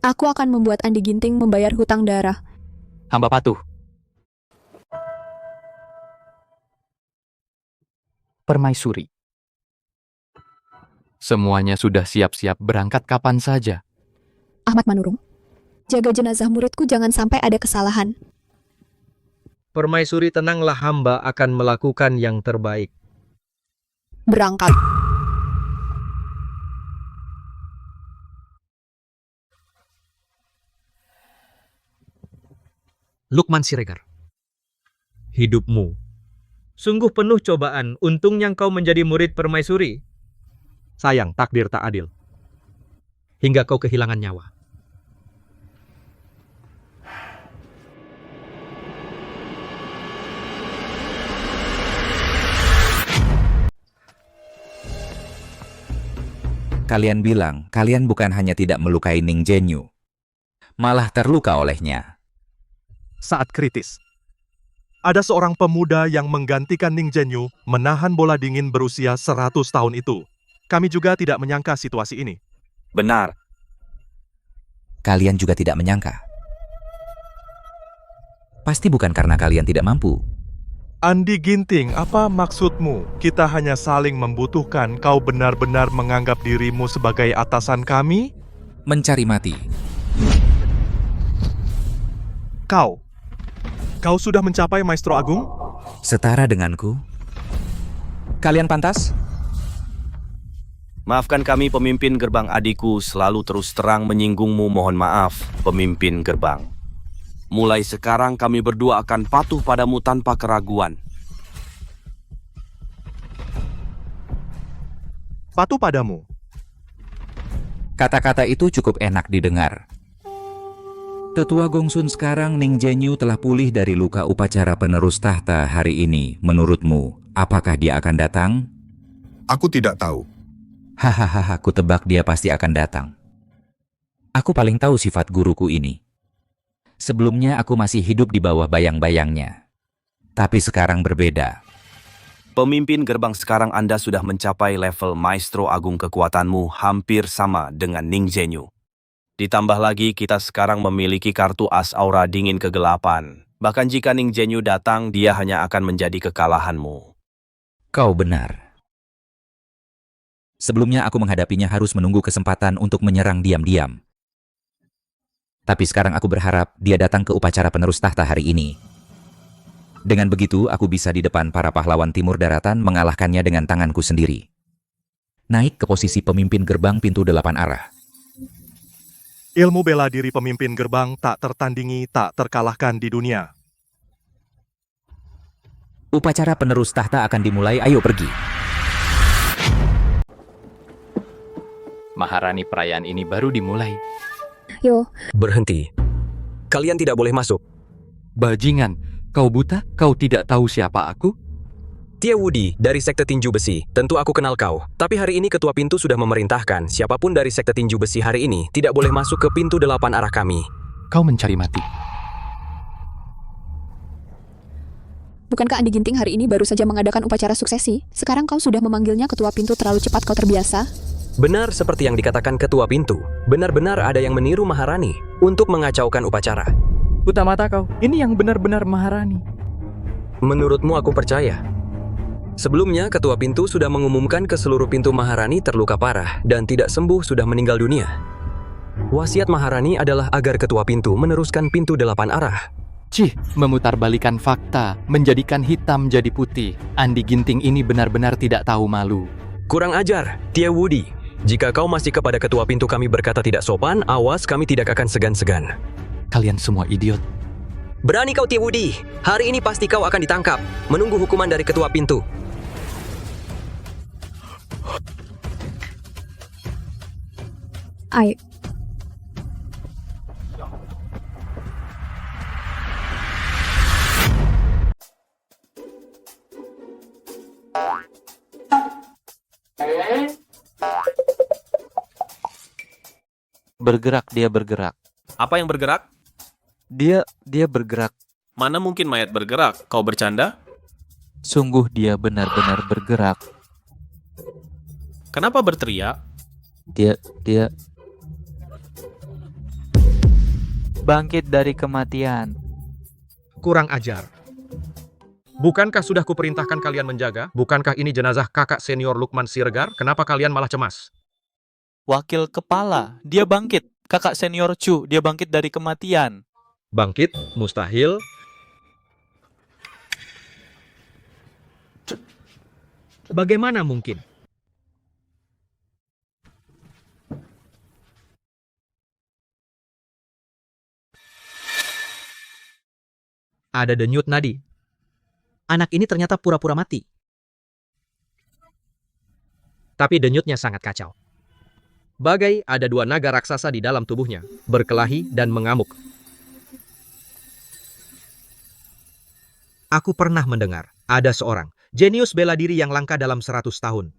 S8: Aku akan membuat Andi Ginting membayar hutang darah.
S18: Hamba patuh. Permaisuri, semuanya sudah siap-siap berangkat kapan saja.
S8: Ahmad Manurung, jaga jenazah muridku jangan sampai ada kesalahan.
S12: Permaisuri, tenanglah, hamba akan melakukan yang terbaik.
S8: Berangkat.
S12: Lukman Siregar, hidupmu sungguh penuh cobaan. Untungnya kau menjadi murid permaisuri. Sayang, takdir tak adil. Hingga kau kehilangan nyawa.
S13: Kalian bilang, kalian bukan hanya tidak melukai Ning Zhenyu, malah terluka olehnya.
S20: Saat kritis, ada seorang pemuda yang menggantikan Ning Zhenyu menahan bola dingin berusia 100 tahun itu. Kami juga tidak menyangka situasi ini.
S21: Benar.
S13: Kalian juga tidak menyangka. Pasti bukan karena kalian tidak mampu.
S20: Andi Ginting, apa maksudmu? Kita hanya saling membutuhkan. Kau benar-benar menganggap dirimu sebagai atasan kami?
S13: Mencari mati.
S20: Kau sudah mencapai Maestro Agung?
S13: Setara denganku. Kalian pantas?
S21: Maafkan kami pemimpin gerbang adikku selalu terus terang menyinggungmu, mohon maaf pemimpin gerbang. Mulai sekarang kami berdua akan patuh padamu tanpa keraguan.
S20: Patuh padamu?
S13: Kata-kata itu cukup enak didengar. Tetua Gongsun sekarang Ning Zhenyu telah pulih dari luka upacara penerus tahta hari ini. Menurutmu, apakah dia akan datang?
S19: Aku tidak tahu.
S13: Hahaha, aku tebak dia pasti akan datang. Aku paling tahu sifat guruku ini. Sebelumnya aku masih hidup di bawah bayang-bayangnya. Tapi sekarang berbeda.
S21: Pemimpin gerbang sekarang Anda sudah mencapai level Maestro Agung, kekuatanmu hampir sama dengan Ning Zhenyu. Ditambah lagi kita sekarang memiliki kartu as aura dingin kegelapan. Bahkan jika Ning Zhenyu datang, dia hanya akan menjadi kekalahanmu.
S13: Kau benar. Sebelumnya aku menghadapinya harus menunggu kesempatan untuk menyerang diam-diam. Tapi sekarang aku berharap dia datang ke upacara penerus tahta hari ini. Dengan begitu, aku bisa di depan para pahlawan Timur Daratan mengalahkannya dengan tanganku sendiri. Naik ke posisi pemimpin gerbang pintu 8 arah.
S20: Ilmu bela diri pemimpin gerbang tak tertandingi, tak terkalahkan di dunia.
S13: Upacara penerus tahta akan dimulai, ayo pergi.
S18: Maharani, perayaan ini baru dimulai.
S8: Yo.
S12: Berhenti. Kalian tidak boleh masuk.
S18: Bajingan, kau buta? Kau tidak tahu siapa aku?
S12: Tia Wudi, dari Sekte Tinju Besi. Tentu aku kenal kau. Tapi hari ini ketua pintu sudah memerintahkan siapapun dari Sekte Tinju Besi hari ini tidak boleh masuk ke pintu 8 arah kami.
S18: Kau mencari mati.
S8: Bukankah Andi Ginting hari ini baru saja mengadakan upacara suksesi? Sekarang kau sudah memanggilnya ketua pintu, terlalu cepat, kau terbiasa.
S12: Benar seperti yang dikatakan ketua pintu. Benar-benar ada yang meniru Maharani untuk mengacaukan upacara.
S22: Buta mata kau, ini yang benar-benar Maharani.
S12: Menurutmu aku percaya? Sebelumnya, ketua pintu sudah mengumumkan ke seluruh pintu Maharani terluka parah dan tidak sembuh, sudah meninggal dunia. Wasiat Maharani adalah agar ketua pintu meneruskan pintu 8 arah.
S18: Cih, memutarbalikan fakta, menjadikan hitam jadi putih. Andi Ginting ini benar-benar tidak tahu malu.
S12: Kurang ajar, Tia Wudi. Jika kau masih kepada ketua pintu kami berkata tidak sopan, awas, kami tidak akan segan-segan.
S18: Kalian semua idiot.
S12: Berani kau, Tia Wudi. Hari ini pasti kau akan ditangkap. Menunggu hukuman dari ketua pintu.
S8: Ayo.
S9: Bergerak, dia bergerak.
S21: Apa yang bergerak?
S9: Dia bergerak.
S21: Mana mungkin mayat bergerak? Kau bercanda?
S9: Sungguh dia benar-benar bergerak.
S21: Kenapa berteriak?
S9: Dia bangkit dari kematian.
S12: Kurang ajar. Bukankah sudah kuperintahkan kalian menjaga? Bukankah ini jenazah kakak senior Lukman Siregar? Kenapa kalian malah cemas?
S9: Wakil kepala, dia bangkit. Kakak senior Chu, dia bangkit dari kematian.
S12: Bangkit? Mustahil. Bagaimana mungkin? Ada denyut nadi. Anak ini ternyata pura-pura mati. Tapi denyutnya sangat kacau. Bagai ada 2 naga raksasa di dalam tubuhnya, berkelahi dan mengamuk. Aku pernah mendengar, ada seorang jenius bela diri yang langka dalam 100 tahun.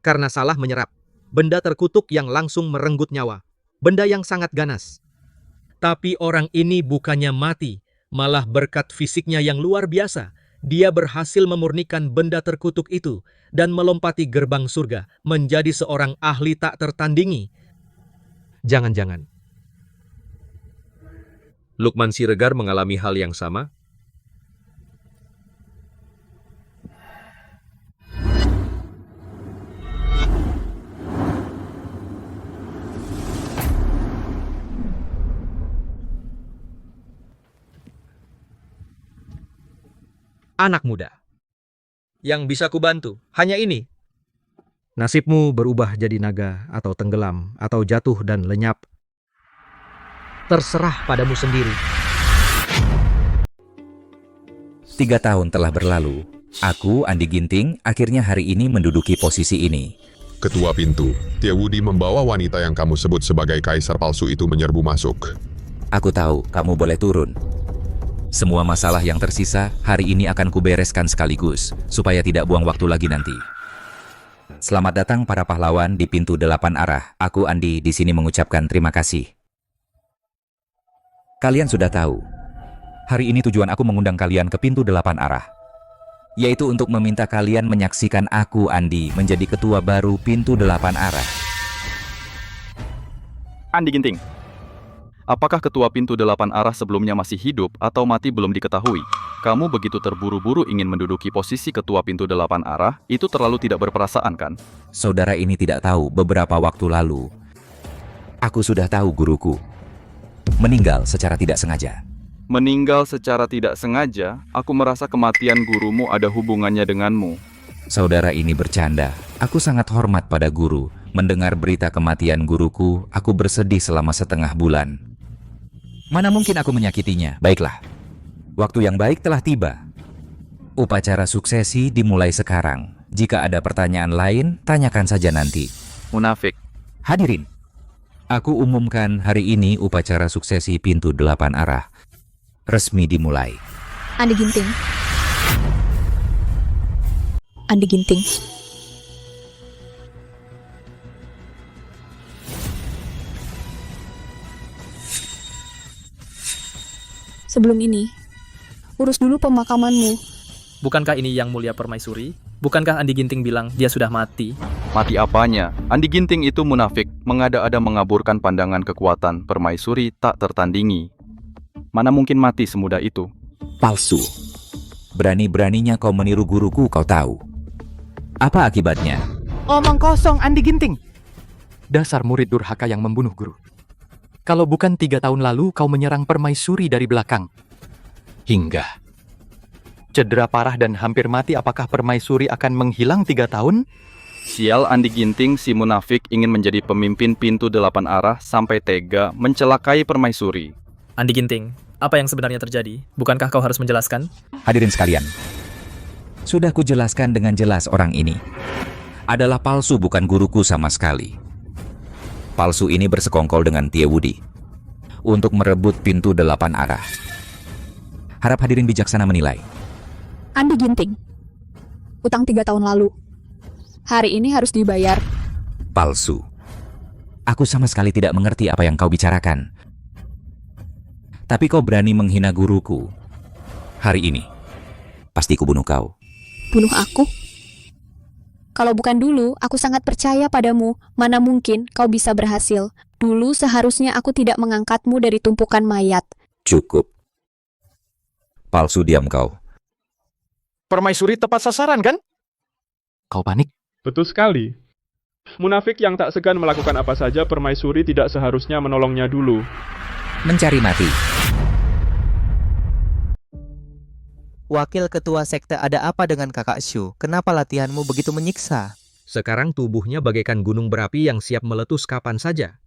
S12: Karena salah menyerap, benda terkutuk yang langsung merenggut nyawa. Benda yang sangat ganas. Tapi orang ini bukannya mati, malah berkat fisiknya yang luar biasa, dia berhasil memurnikan benda terkutuk itu dan melompati gerbang surga, menjadi seorang ahli tak tertandingi. Jangan-jangan Lukman Siregar mengalami hal yang sama? Anak muda, yang bisa kubantu hanya ini. Nasibmu berubah jadi naga, atau tenggelam, atau jatuh dan lenyap. Terserah padamu sendiri.
S13: 3 tahun telah berlalu. Aku, Andi Ginting, akhirnya hari ini menduduki posisi ini.
S10: Ketua pintu, Tiewudi membawa wanita yang kamu sebut sebagai kaisar palsu itu menyerbu masuk.
S13: Aku tahu, kamu boleh turun. Semua masalah yang tersisa, hari ini akan kubereskan sekaligus, supaya tidak buang waktu lagi nanti. Selamat datang para pahlawan di pintu 8 arah. Aku Andi di sini mengucapkan terima kasih. Kalian sudah tahu, hari ini tujuan aku mengundang kalian ke pintu 8 arah. Yaitu untuk meminta kalian menyaksikan aku Andi menjadi ketua baru pintu 8 arah.
S14: Andi Ginting, apakah ketua pintu 8 arah sebelumnya masih hidup atau mati belum diketahui? Kamu begitu terburu-buru ingin menduduki posisi ketua pintu 8 arah, itu terlalu tidak berperasaan kan?
S13: Saudara ini tidak tahu, beberapa waktu lalu, aku sudah tahu guruku meninggal secara tidak sengaja.
S14: Meninggal secara tidak sengaja? Aku merasa kematian gurumu ada hubungannya denganmu.
S13: Saudara ini bercanda. Aku sangat hormat pada guru. Mendengar berita kematian guruku, aku bersedih selama setengah bulan. Mana mungkin aku menyakitinya? Baiklah. Waktu yang baik telah tiba. Upacara suksesi dimulai sekarang. Jika ada pertanyaan lain, tanyakan saja nanti.
S14: Munafik.
S13: Hadirin, aku umumkan hari ini upacara suksesi pintu 8 arah resmi dimulai.
S8: Andi Ginting. Andi Ginting. Sebelum ini, urus dulu pemakamanmu.
S2: Bukankah ini yang mulia Permaisuri? Bukankah Andi Ginting bilang dia sudah mati?
S14: Mati apanya? Andi Ginting itu munafik, mengada-ada mengaburkan pandangan kekuatan Permaisuri tak tertandingi. Mana mungkin mati semudah itu?
S13: Palsu. Berani-beraninya kau meniru guruku, kau tahu. Apa akibatnya?
S22: Omong kosong, Andi Ginting.
S18: Dasar murid durhaka yang membunuh guru. Kalau bukan 3 tahun lalu kau menyerang Permaisuri dari belakang. Hingga cedera parah dan hampir mati, apakah Permaisuri akan menghilang 3 tahun?
S14: Sial Andi Ginting, si munafik ingin menjadi pemimpin pintu 8 arah sampai tega mencelakai Permaisuri.
S2: Andi Ginting, apa yang sebenarnya terjadi? Bukankah kau harus menjelaskan?
S13: Hadirin sekalian, sudah kujelaskan dengan jelas, orang ini adalah palsu, bukan guruku sama sekali. Palsu ini bersekongkol dengan Tiewudi untuk merebut pintu 8 arah. Harap hadirin bijaksana menilai.
S8: Andi Ginting, utang 3 tahun lalu. Hari ini harus dibayar.
S13: Palsu. Aku sama sekali tidak mengerti apa yang kau bicarakan. Tapi kau berani menghina guruku. Hari ini, pasti kubunuh kau.
S8: Bunuh aku? Kalau bukan dulu, aku sangat percaya padamu. Mana mungkin kau bisa berhasil. Dulu seharusnya aku tidak mengangkatmu dari tumpukan mayat.
S13: Cukup. Palsu, diam kau.
S12: Permaisuri tepat sasaran kan?
S18: Kau panik?
S15: Betul sekali. Munafik yang tak segan melakukan apa saja, Permaisuri tidak seharusnya menolongnya dulu.
S13: Mencari mati.
S23: Wakil Ketua Sekte, ada apa dengan Kakak Shu? Kenapa latihanmu begitu menyiksa?
S12: Sekarang tubuhnya bagaikan gunung berapi yang siap meletus kapan saja.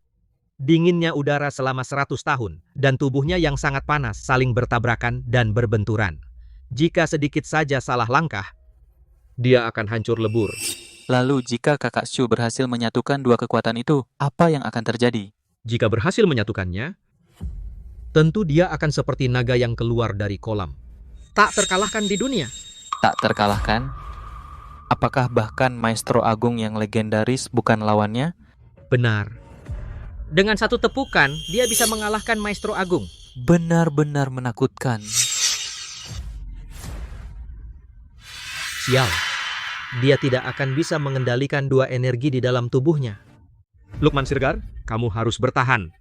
S12: Dinginnya udara selama 100 tahun, dan tubuhnya yang sangat panas saling bertabrakan dan berbenturan. Jika sedikit saja salah langkah, dia akan hancur lebur.
S9: Lalu jika Kakak Shu berhasil menyatukan dua kekuatan itu, apa yang akan terjadi?
S12: Jika berhasil menyatukannya, tentu dia akan seperti naga yang keluar dari kolam. Tak terkalahkan di dunia.
S9: Tak terkalahkan? Apakah bahkan Maestro Agung yang legendaris bukan lawannya?
S12: Benar. Dengan satu tepukan, dia bisa mengalahkan Maestro Agung.
S9: Benar-benar menakutkan.
S12: Sial. Dia tidak akan bisa mengendalikan dua energi di dalam tubuhnya. Lukman Siregar, kamu harus bertahan.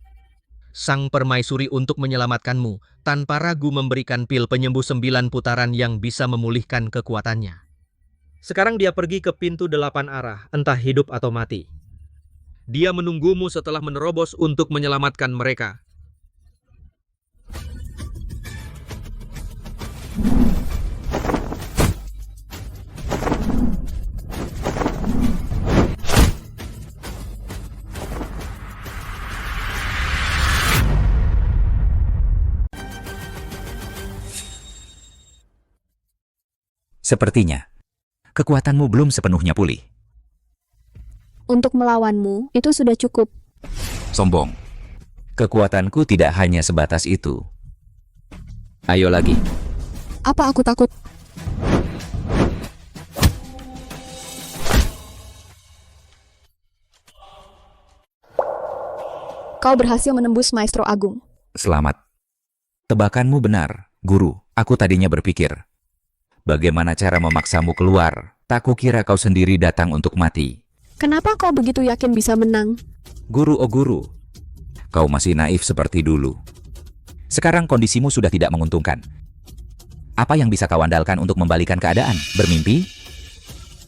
S12: sang permaisuri untuk menyelamatkanmu, tanpa ragu memberikan pil penyembuh 9 putaran yang bisa memulihkan kekuatannya. Sekarang dia pergi ke pintu 8 arah, entah hidup atau mati. Dia menunggumu setelah menerobos untuk menyelamatkan mereka.
S13: Sepertinya, kekuatanmu belum sepenuhnya pulih.
S8: Untuk melawanmu, itu sudah cukup.
S13: Sombong. Kekuatanku tidak hanya sebatas itu. Ayo lagi.
S8: Apa aku takut? Kau berhasil menembus Maestro Agung.
S13: Selamat. Tebakanmu benar, Guru. Aku tadinya berpikir, bagaimana cara memaksamu keluar? Tak kukira kau sendiri datang untuk mati.
S8: Kenapa kau begitu yakin bisa menang?
S13: Guru, oh guru. Kau masih naif seperti dulu. Sekarang kondisimu sudah tidak menguntungkan. Apa yang bisa kau andalkan untuk membalikan keadaan? Bermimpi?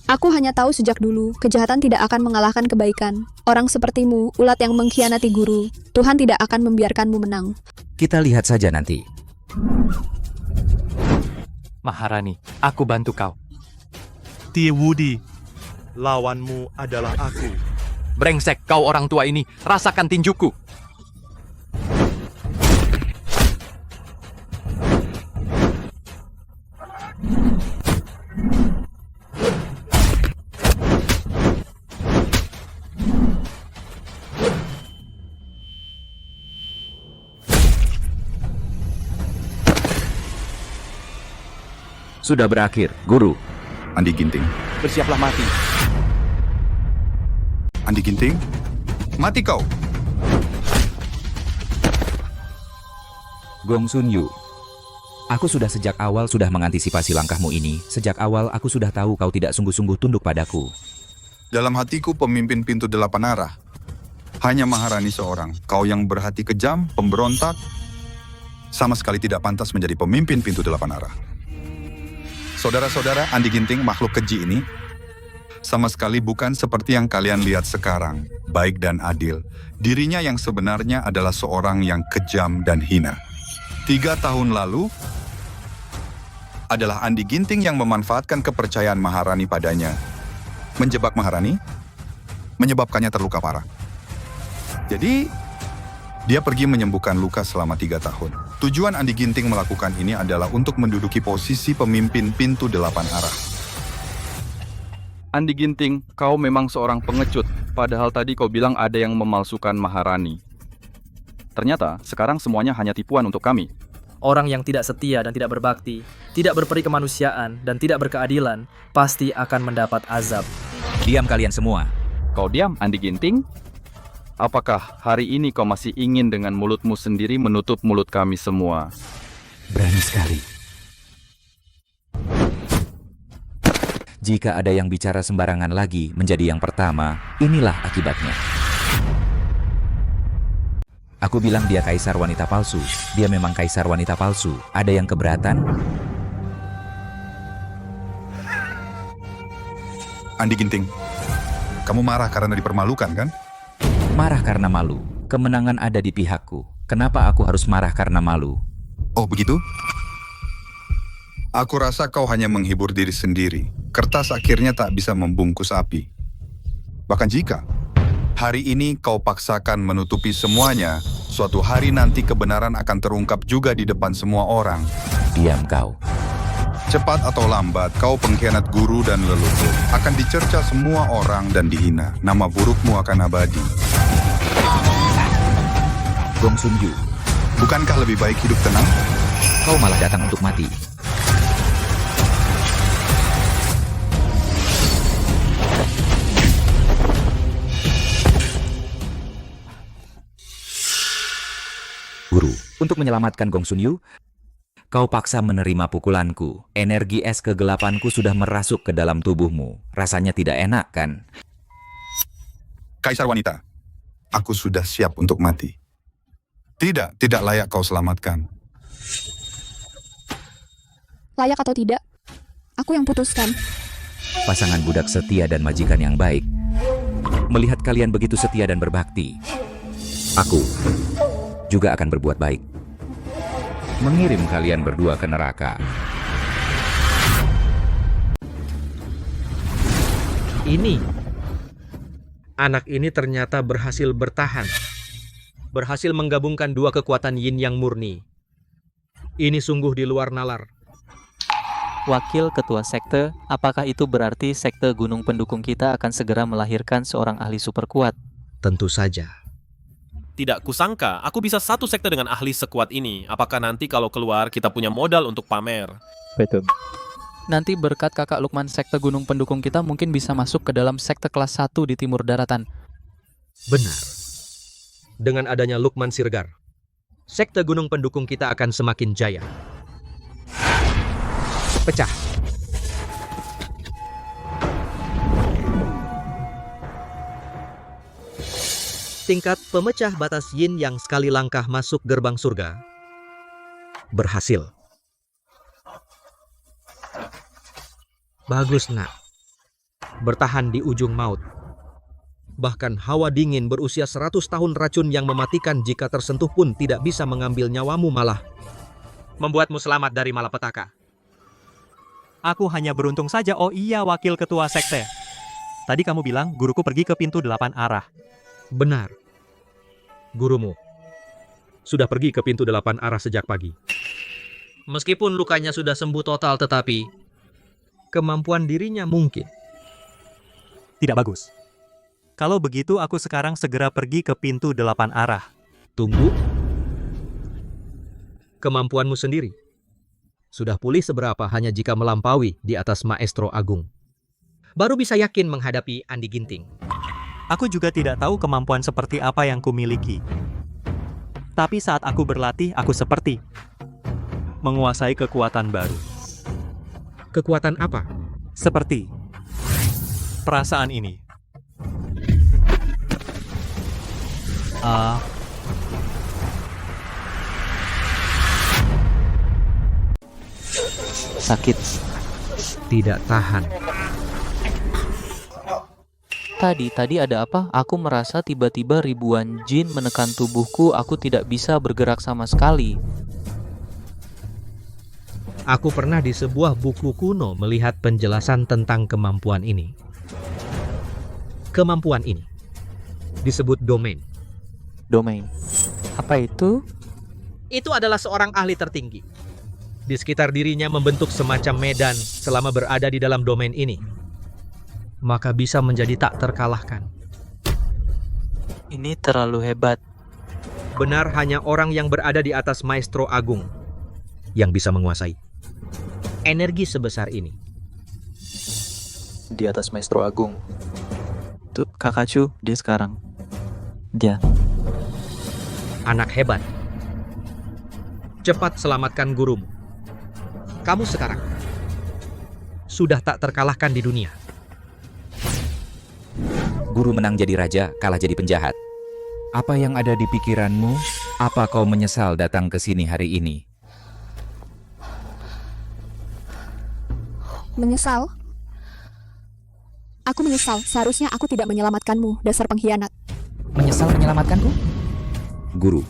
S8: Aku hanya tahu sejak dulu, kejahatan tidak akan mengalahkan kebaikan. Orang sepertimu, ulat yang mengkhianati guru, Tuhan tidak akan membiarkanmu menang.
S13: Kita lihat saja nanti.
S18: Maharani, aku bantu kau.
S20: Tiewudi, lawanmu adalah aku.
S18: Brengsek kau orang tua ini, rasakan tinjuku.
S13: Sudah berakhir, Guru.
S19: Andi Ginting.
S18: Bersiaplah mati.
S19: Andi Ginting, mati kau.
S13: Gong Sun Yu. Aku sudah sejak awal sudah mengantisipasi langkahmu ini. Sejak awal aku sudah tahu kau tidak sungguh-sungguh tunduk padaku.
S19: Dalam hatiku pemimpin pintu 8 arah. Hanya Maharani seorang. Kau yang berhati kejam, pemberontak, sama sekali tidak pantas menjadi pemimpin pintu 8 arah. Saudara-saudara, Andi Ginting, makhluk keji ini, sama sekali bukan seperti yang kalian lihat sekarang, baik dan adil. Dirinya yang sebenarnya adalah seorang yang kejam dan hina. 3 tahun lalu, adalah Andi Ginting yang memanfaatkan kepercayaan Maharani padanya. Menjebak Maharani, menyebabkannya terluka parah. Jadi, dia pergi menyembuhkan luka selama 3 tahun. Tujuan Andi Ginting melakukan ini adalah untuk menduduki posisi pemimpin pintu 8 arah.
S14: Andi Ginting, kau memang seorang pengecut, padahal tadi kau bilang ada yang memalsukan Maharani. Ternyata, sekarang semuanya hanya tipuan untuk kami.
S4: Orang yang tidak setia dan tidak berbakti, tidak berperi kemanusiaan dan tidak berkeadilan, pasti akan mendapat azab.
S13: Diam kalian semua.
S14: Kau diam, Andi Ginting? Apakah hari ini kau masih ingin dengan mulutmu sendiri menutup mulut kami semua?
S13: Berani sekali. Jika ada yang bicara sembarangan lagi menjadi yang pertama, inilah akibatnya. Aku bilang dia kaisar wanita palsu. Dia memang kaisar wanita palsu. Ada yang keberatan?
S19: Andi Ginting, kamu marah karena dipermalukan, kan?
S13: Marah karena malu. Kemenangan ada di pihakku. Kenapa aku harus marah karena malu?
S19: Oh, begitu? Aku rasa kau hanya menghibur diri sendiri. Kertas akhirnya tak bisa membungkus api. Bahkan jika hari ini kau paksakan menutupi semuanya, suatu hari nanti kebenaran akan terungkap juga di depan semua orang.
S13: Diam kau.
S19: Cepat atau lambat, kau pengkhianat guru dan leluhur. Akan dicerca semua orang dan dihina. Nama burukmu akan abadi.
S13: Gong Sun Yu.
S19: Bukankah lebih baik hidup tenang?
S13: Kau malah datang untuk mati. Guru, untuk menyelamatkan Gong Sun Yu, kau paksa menerima pukulanku. Energi es kegelapanku sudah merasuk ke dalam tubuhmu. Rasanya tidak enak, kan?
S19: Kaisar wanita, aku sudah siap untuk mati. Tidak layak kau selamatkan.
S8: Layak atau tidak, aku yang putuskan.
S13: Pasangan budak setia dan majikan yang baik. Melihat kalian begitu setia dan berbakti, aku juga akan berbuat baik. Mengirim kalian berdua ke neraka.
S12: Ini. Anak ini ternyata berhasil bertahan. Berhasil menggabungkan dua kekuatan yin yang murni. Ini sungguh di luar nalar.
S9: Wakil Ketua Sekte, apakah itu berarti Sekte Gunung Pendukung kita akan segera melahirkan seorang ahli super kuat?
S12: Tentu saja.
S11: Tidak kusangka, aku bisa satu sekte dengan ahli sekuat ini. Apakah nanti kalau keluar kita punya modal untuk pamer?
S9: Betul. Nanti berkat kakak Lukman, Sekte Gunung Pendukung kita mungkin bisa masuk ke dalam Sekte kelas 1 di Timur Daratan.
S12: Benar. Dengan adanya Lukman Sirgar, Sekte Gunung Pendukung kita akan semakin jaya. Pecah. Tingkat pemecah batas yin yang sekali langkah masuk gerbang surga berhasil. Bagus, nak. Bertahan di ujung maut. Bahkan hawa dingin berusia 100 tahun racun yang mematikan jika tersentuh pun tidak bisa mengambil nyawamu, malah membuatmu selamat dari malapetaka.
S3: Aku hanya beruntung saja. Oh iya, Wakil Ketua Sekte. Tadi kamu bilang guruku pergi ke pintu 8 arah.
S12: Benar. Gurumu sudah pergi ke pintu 8 arah sejak pagi. Meskipun lukanya sudah sembuh total, tetapi kemampuan dirinya mungkin
S3: tidak bagus. Kalau begitu aku sekarang segera pergi ke pintu 8 arah.
S12: Tunggu. Kemampuanmu sendiri sudah pulih seberapa hanya jika melampaui di atas Maestro Agung. Baru bisa yakin menghadapi Andi Ginting.
S3: Aku juga tidak tahu kemampuan seperti apa yang kumiliki. Tapi saat aku berlatih, aku seperti menguasai kekuatan baru.
S12: Kekuatan apa?
S3: Seperti perasaan ini.
S9: Sakit.
S12: Tidak tahan.
S9: Tadi ada apa? Aku merasa tiba-tiba ribuan jin menekan tubuhku. Aku tidak bisa bergerak sama sekali.
S12: Aku pernah di sebuah buku kuno melihat penjelasan tentang kemampuan ini. Kemampuan ini disebut domain.
S9: Domain. Apa itu?
S12: Itu adalah seorang ahli tertinggi. Di sekitar dirinya membentuk semacam medan selama berada di dalam domain ini. Maka bisa menjadi tak terkalahkan.
S9: Ini terlalu hebat.
S12: Benar, hanya orang yang berada di atas Maestro Agung yang bisa menguasai energi sebesar ini.
S9: Di atas Maestro Agung. Tuh, Kakak Chu, dia sekarang. Dia.
S12: Anak hebat. Cepat selamatkan gurumu. Kamu sekarang sudah tak terkalahkan di dunia.
S13: Guru menang jadi raja, kalah jadi penjahat. Apa yang ada di pikiranmu? Apa kau menyesal datang ke sini hari ini?
S8: Menyesal? Aku menyesal. Seharusnya aku tidak menyelamatkanmu, dasar pengkhianat.
S13: Menyesal menyelamatkanku? Guru,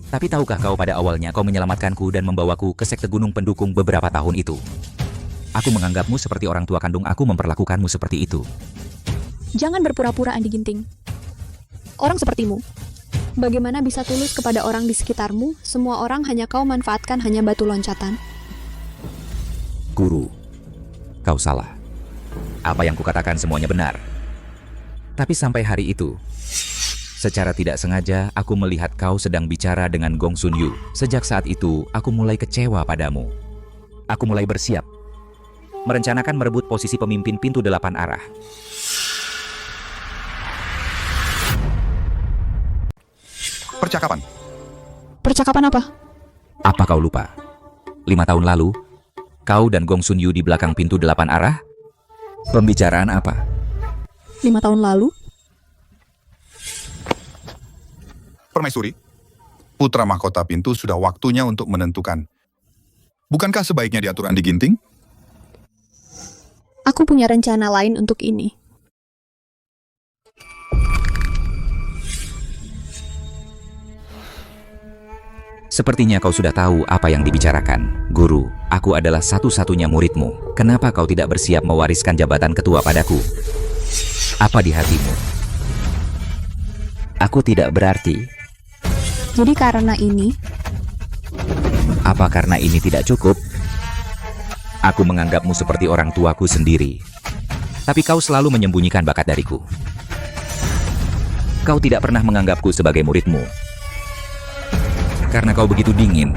S13: tapi tahukah kau pada awalnya kau menyelamatkanku dan membawaku ke Sekte Gunung Pendukung beberapa tahun itu? Aku menganggapmu seperti orang tua kandung aku memperlakukanmu seperti itu.
S8: Jangan berpura-pura, Andi Ginting. Orang sepertimu, bagaimana bisa tulus kepada orang di sekitarmu? Semua orang hanya kau manfaatkan hanya batu loncatan.
S13: Guru, kau salah. Apa yang kukatakan semuanya benar. Tapi sampai hari itu, secara tidak sengaja aku melihat kau sedang bicara dengan Gong Sun Yu. Sejak saat itu, aku mulai kecewa padamu. Aku mulai bersiap, merencanakan merebut posisi pemimpin pintu 8 arah.
S19: Percakapan.
S8: Percakapan apa?
S13: Apa kau lupa? 5 tahun lalu, kau dan Gong Sun Yu di belakang pintu 8 arah? Pembicaraan apa?
S8: 5 tahun lalu?
S19: Permaisuri, Putra mahkota pintu sudah waktunya untuk menentukan. Bukankah sebaiknya diatur Andi Ginting?
S8: Aku punya rencana lain untuk ini.
S13: Sepertinya kau sudah tahu apa yang dibicarakan. Guru, aku adalah satu-satunya muridmu. Kenapa kau tidak bersiap mewariskan jabatan ketua padaku? Apa di hatimu? Aku tidak berarti.
S8: Jadi karena ini,
S13: Apa karena ini tidak cukup? Aku menganggapmu seperti orang tuaku sendiri. Tapi kau selalu menyembunyikan bakat dariku. Kau tidak pernah menganggapku sebagai muridmu. Karena kau begitu dingin.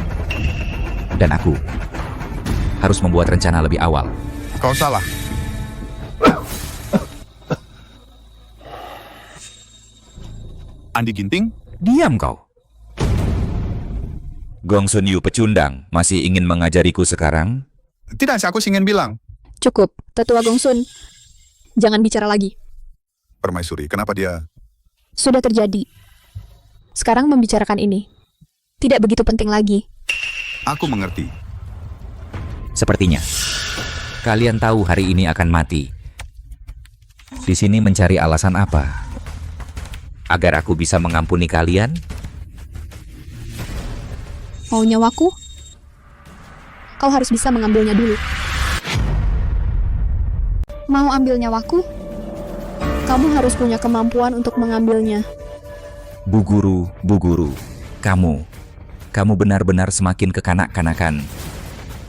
S13: Dan aku harus membuat rencana lebih awal.
S19: Kau salah. Andi Ginting?
S13: Diam kau. Gong Sun Yu pecundang, masih ingin mengajariku sekarang?
S19: Tidak, aku ingin bilang.
S8: cukup. Tetua Gongsun, jangan bicara lagi.
S19: Permaisuri, kenapa dia?
S8: Sudah terjadi. Sekarang membicarakan ini tidak begitu penting lagi.
S19: Aku mengerti.
S13: Sepertinya kalian tahu hari ini akan mati. Di sini mencari alasan apa? Agar aku bisa mengampuni kalian?
S8: Mau nyawaku? Kau harus bisa mengambilnya dulu. Mau ambil nyawaku? Kamu harus punya kemampuan untuk mengambilnya.
S13: Bu Guru, kamu benar-benar semakin kekanak-kanakan.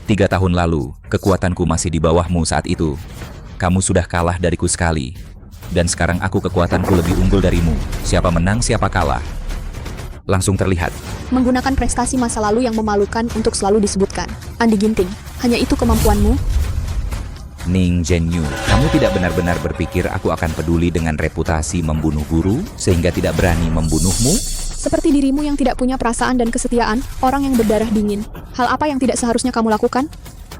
S13: 3 tahun lalu, kekuatanku masih di bawahmu saat itu. Kamu sudah kalah dariku sekali. Dan sekarang aku kekuatanku lebih unggul darimu. Siapa menang, siapa kalah. Langsung terlihat.
S8: Menggunakan prestasi masa lalu yang memalukan untuk selalu disebutkan. Andi Ginting, hanya itu kemampuanmu?
S13: Ning Zhenyu, kamu tidak benar-benar berpikir aku akan peduli dengan reputasi membunuh guru, sehingga tidak berani membunuhmu?
S8: Seperti dirimu yang tidak punya perasaan dan kesetiaan, orang yang berdarah dingin. Hal apa yang tidak seharusnya kamu lakukan?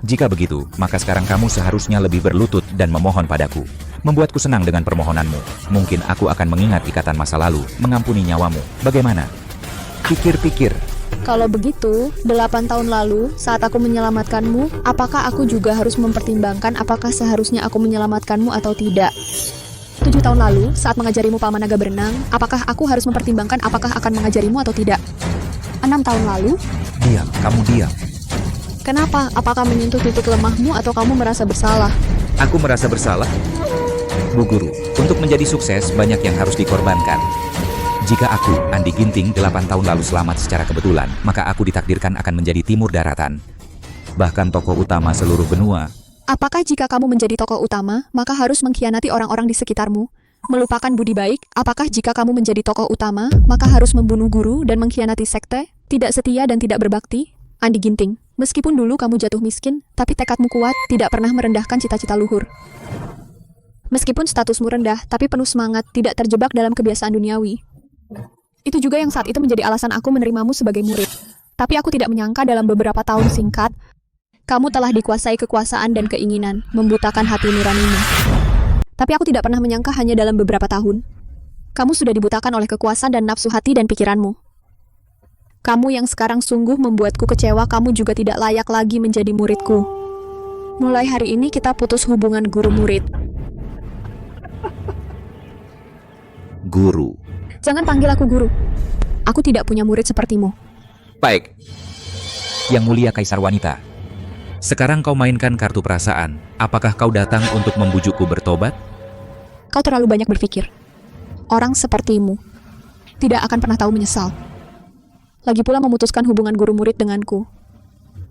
S13: Jika begitu, maka sekarang kamu seharusnya lebih berlutut dan memohon padaku. Membuatku senang dengan permohonanmu. Mungkin aku akan mengingat ikatan masa lalu, mengampuni nyawamu. Bagaimana? Pikir-pikir.
S8: Kalau begitu, 8 tahun lalu, saat aku menyelamatkanmu, apakah aku juga harus mempertimbangkan apakah seharusnya aku menyelamatkanmu atau tidak? 7 tahun lalu, saat mengajarimu Palmanaga berenang, apakah aku harus mempertimbangkan apakah akan mengajarimu atau tidak? 6 tahun lalu?
S13: Diam, kamu diam.
S8: Kenapa? Apakah menyentuh titik lemahmu atau kamu merasa bersalah?
S13: Aku merasa bersalah? Bu Guru, untuk menjadi sukses banyak yang harus dikorbankan. Jika aku, Andi Ginting, 8 tahun lalu selamat secara kebetulan, maka aku ditakdirkan akan menjadi timur daratan. Bahkan tokoh utama seluruh benua.
S8: Apakah jika kamu menjadi tokoh utama, maka harus mengkhianati orang-orang di sekitarmu? Melupakan budi baik? Apakah jika kamu menjadi tokoh utama, maka harus membunuh guru dan mengkhianati sekte? Tidak setia dan tidak berbakti? Andi Ginting, meskipun dulu kamu jatuh miskin, tapi tekadmu kuat, tidak pernah merendahkan cita-cita luhur. Meskipun statusmu rendah, tapi penuh semangat, tidak terjebak dalam kebiasaan duniawi. Itu juga yang saat itu menjadi alasan aku menerimamu sebagai murid. Tapi aku tidak menyangka dalam beberapa tahun singkat, kamu telah dikuasai kekuasaan dan keinginan, membutakan hati nuranimu. Tapi aku tidak pernah menyangka hanya dalam beberapa tahun. Kamu sudah dibutakan oleh kekuasaan dan nafsu hati dan pikiranmu. Kamu yang sekarang sungguh membuatku kecewa, kamu juga tidak layak lagi menjadi muridku. Mulai hari ini kita putus hubungan guru-murid.
S13: Guru.
S8: Jangan panggil aku guru. Aku tidak punya murid sepertimu.
S13: Baik. Yang mulia Kaisar Wanita. Sekarang kau mainkan kartu perasaan. Apakah kau datang untuk membujukku bertobat?
S8: Kau terlalu banyak berpikir. Orang sepertimu tidak akan pernah tahu menyesal. Lagi pula memutuskan hubungan guru murid denganku.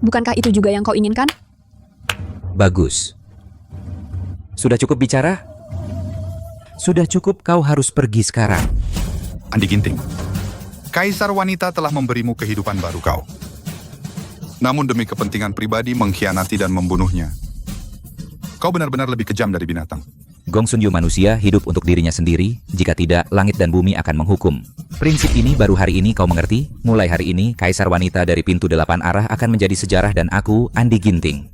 S8: Bukankah itu juga yang kau inginkan?
S13: Bagus. Sudah cukup bicara? Sudah cukup, kau harus pergi sekarang.
S19: Andi Ginting, Kaisar Wanita telah memberimu kehidupan baru kau. Namun demi kepentingan pribadi mengkhianati dan membunuhnya. Kau benar-benar lebih kejam dari binatang.
S13: Gong Sun Yu manusia hidup untuk dirinya sendiri, jika tidak, langit dan bumi akan menghukum. Prinsip ini baru hari ini kau mengerti? Mulai hari ini, Kaisar Wanita dari pintu 8 arah akan menjadi sejarah dan aku, Andi Ginting,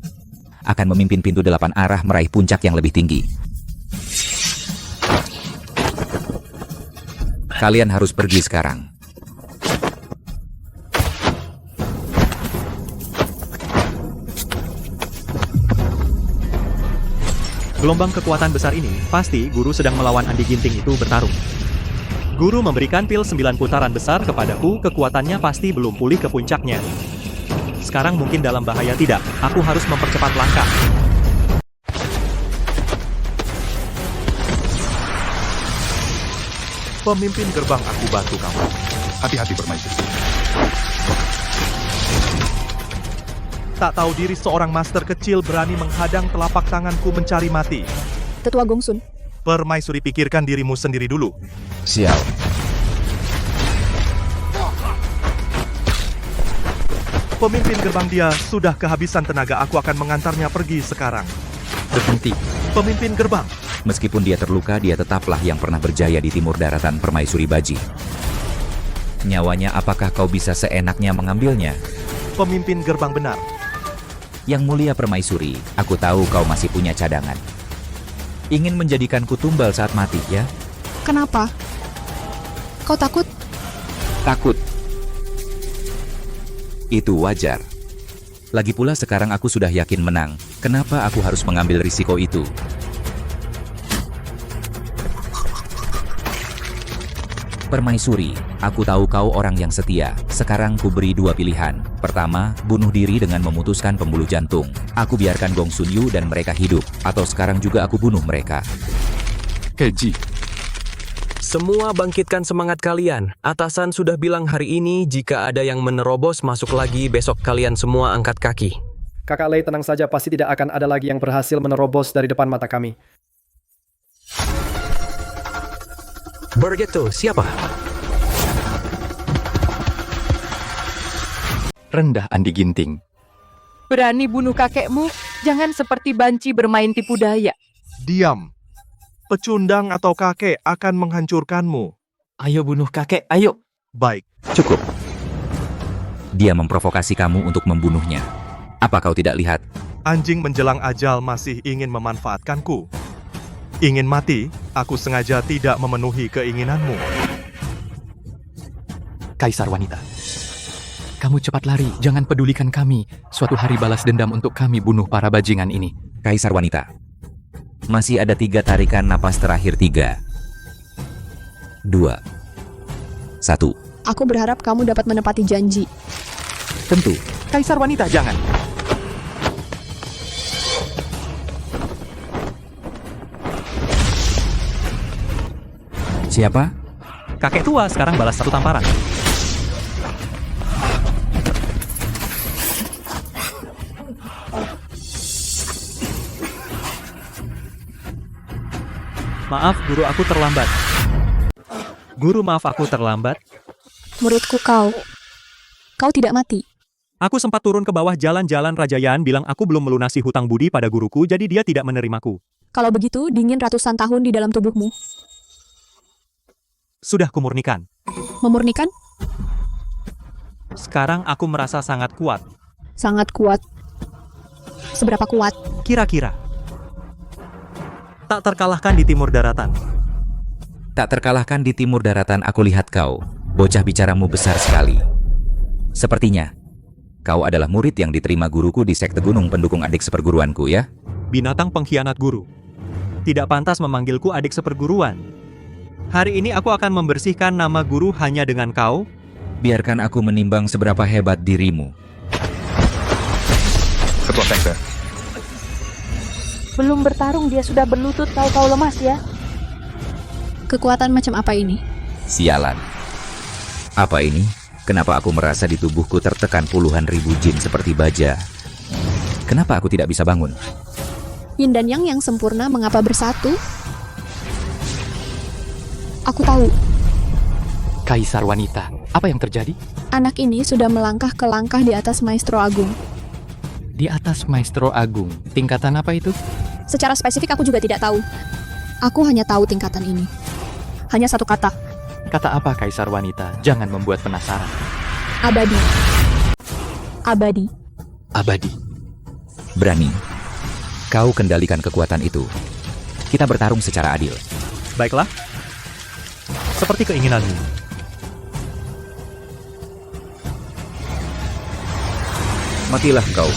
S13: akan memimpin pintu 8 arah meraih puncak yang lebih tinggi. Kalian harus pergi sekarang.
S3: Gelombang kekuatan besar ini, pasti guru sedang melawan Andi Ginting itu bertarung. Guru memberikan pil 9 putaran besar kepadaku, kekuatannya pasti belum pulih ke puncaknya. Sekarang mungkin dalam bahaya tidak, aku harus mempercepat langkah.
S20: Pemimpin gerbang, aku bantu kamu.
S19: Hati-hati permaisuri.
S20: Tak tahu diri seorang master kecil berani menghadang telapak tanganku mencari mati.
S8: Tetua Gongsun.
S20: Permaisuri, pikirkan dirimu sendiri dulu.
S1: Sial.
S20: Pemimpin gerbang, dia sudah kehabisan tenaga, aku akan mengantarnya pergi sekarang.
S18: Berhenti.
S20: Pemimpin gerbang.
S13: Meskipun dia terluka, dia tetaplah yang pernah berjaya di timur daratan Permaisuri Baji. Nyawanya, apakah kau bisa seenaknya mengambilnya?
S20: Pemimpin gerbang, benar.
S13: Yang mulia Permaisuri, aku tahu kau masih punya cadangan. Ingin menjadikanku tumbal saat mati, ya?
S8: Kenapa? Kau takut?
S13: Takut. Itu wajar. Lagi pula sekarang aku sudah yakin menang. Kenapa aku harus mengambil risiko itu? Permaisuri, aku tahu kau orang yang setia. Sekarang ku beri 2 pilihan. Pertama, bunuh diri dengan memutuskan pembuluh jantung. Aku biarkan Gong Sun Yu dan mereka hidup. Atau sekarang juga aku bunuh mereka.
S7: Keji. Semua bangkitkan semangat kalian. Atasan sudah bilang hari ini jika ada yang menerobos masuk lagi, besok kalian semua angkat kaki.
S4: Kakak Lei, tenang saja, pasti tidak akan ada lagi yang berhasil menerobos dari depan mata kami.
S7: Begitu, siapa?
S18: Rendah Andi Ginting.
S22: Berani bunuh kakekmu? Jangan seperti banci bermain tipu daya.
S20: Diam. Pecundang atau kakek akan menghancurkanmu.
S18: Ayo bunuh kakek, ayo.
S20: Baik.
S13: Cukup. Dia memprovokasi kamu untuk membunuhnya. Apa kau tidak lihat?
S20: Anjing menjelang ajal masih ingin memanfaatkanku. Ingin mati, aku sengaja tidak memenuhi keinginanmu.
S18: Kaisar wanita. Kamu cepat lari, jangan pedulikan kami. Suatu hari balas dendam untuk kami bunuh para bajingan ini.
S13: Kaisar wanita. Masih ada 3 tarikan napas terakhir. 3, 2, 1.
S8: Aku berharap kamu dapat menepati janji.
S13: Tentu.
S18: Kaisar wanita, jangan.
S13: Siapa?
S3: Kakek tua sekarang balas 1 tamparan. Maaf, guru, aku terlambat. Guru, maaf, aku terlambat.
S8: Muridku kau tidak mati.
S3: Aku sempat turun ke bawah jalan-jalan Rajayaan bilang aku belum melunasi hutang budi pada guruku, jadi dia tidak menerimaku.
S8: Kalau begitu, dingin ratusan tahun di dalam tubuhmu.
S3: Sudah kumurnikan.
S8: Memurnikan?
S3: Sekarang aku merasa sangat kuat.
S8: Sangat kuat. Seberapa kuat?
S3: Kira-kira. Tak terkalahkan di timur daratan.
S13: Tak terkalahkan di timur daratan, aku lihat kau. Bocah bicaramu besar sekali. Sepertinya, kau adalah murid yang diterima guruku di sekte gunung pendukung adik seperguruanku, ya?
S3: Binatang pengkhianat guru. Tidak pantas memanggilku adik seperguruan. Hari ini aku akan membersihkan nama guru hanya dengan kau.
S13: Biarkan aku menimbang seberapa hebat dirimu.
S19: Ketua sekte.
S22: Belum bertarung dia sudah berlutut, tahu kau lemas ya?
S8: Kekuatan macam apa ini?
S13: Sialan. Apa ini? Kenapa aku merasa di tubuhku tertekan puluhan ribu jin seperti baja? Kenapa aku tidak bisa bangun?
S8: Yin dan Yang yang sempurna mengapa bersatu? Aku tahu.
S18: Kaisar wanita, apa yang terjadi?
S8: Anak ini sudah melangkah ke langkah di atas Maestro Agung.
S18: Di atas Maestro Agung, tingkatan apa itu?
S8: Secara spesifik aku juga tidak tahu. Aku hanya tahu tingkatan ini. Hanya 1 kata.
S18: Kata apa, Kaisar wanita? Jangan membuat penasaran.
S8: Abadi. Abadi.
S18: Abadi.
S13: Berani. Kau kendalikan kekuatan itu. Kita bertarung secara adil.
S3: Baiklah. Seperti keinginanmu.
S13: Matilah kau.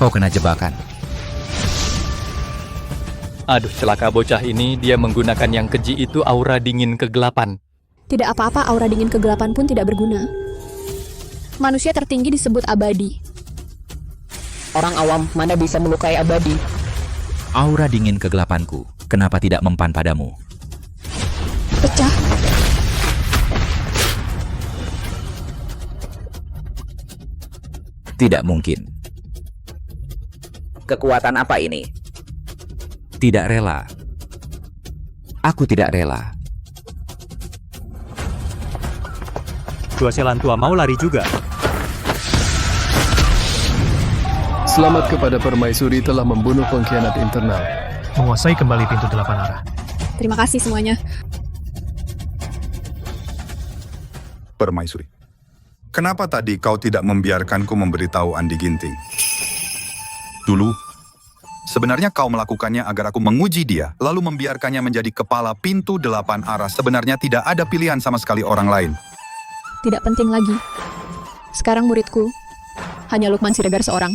S13: Kau kena jebakan.
S18: Aduh, celaka bocah ini, dia menggunakan yang keji itu aura dingin kegelapan.
S8: Tidak apa-apa, aura dingin kegelapan pun tidak berguna. Manusia tertinggi disebut abadi.
S5: Orang awam mana bisa melukai abadi?
S13: Aura dingin kegelapanku, kenapa tidak mempan padamu?
S8: Pecah.
S13: Tidak mungkin.
S5: Kekuatan apa ini?
S13: Tidak rela. Aku tidak rela.
S3: Dua Selantua mau lari juga.
S16: Selamat kepada permaisuri telah membunuh pengkhianat internal.
S3: Menguasai kembali pintu 8 arah.
S8: Terima kasih semuanya.
S19: Permaisuri, kenapa tadi kau tidak membiarkanku memberitahu Andi Ginting? Dulu, sebenarnya kau melakukannya agar aku menguji dia, lalu membiarkannya menjadi kepala pintu 8 arah. Sebenarnya tidak ada pilihan sama sekali orang lain.
S8: Tidak penting lagi. Sekarang muridku hanya Lukman Siregar seorang.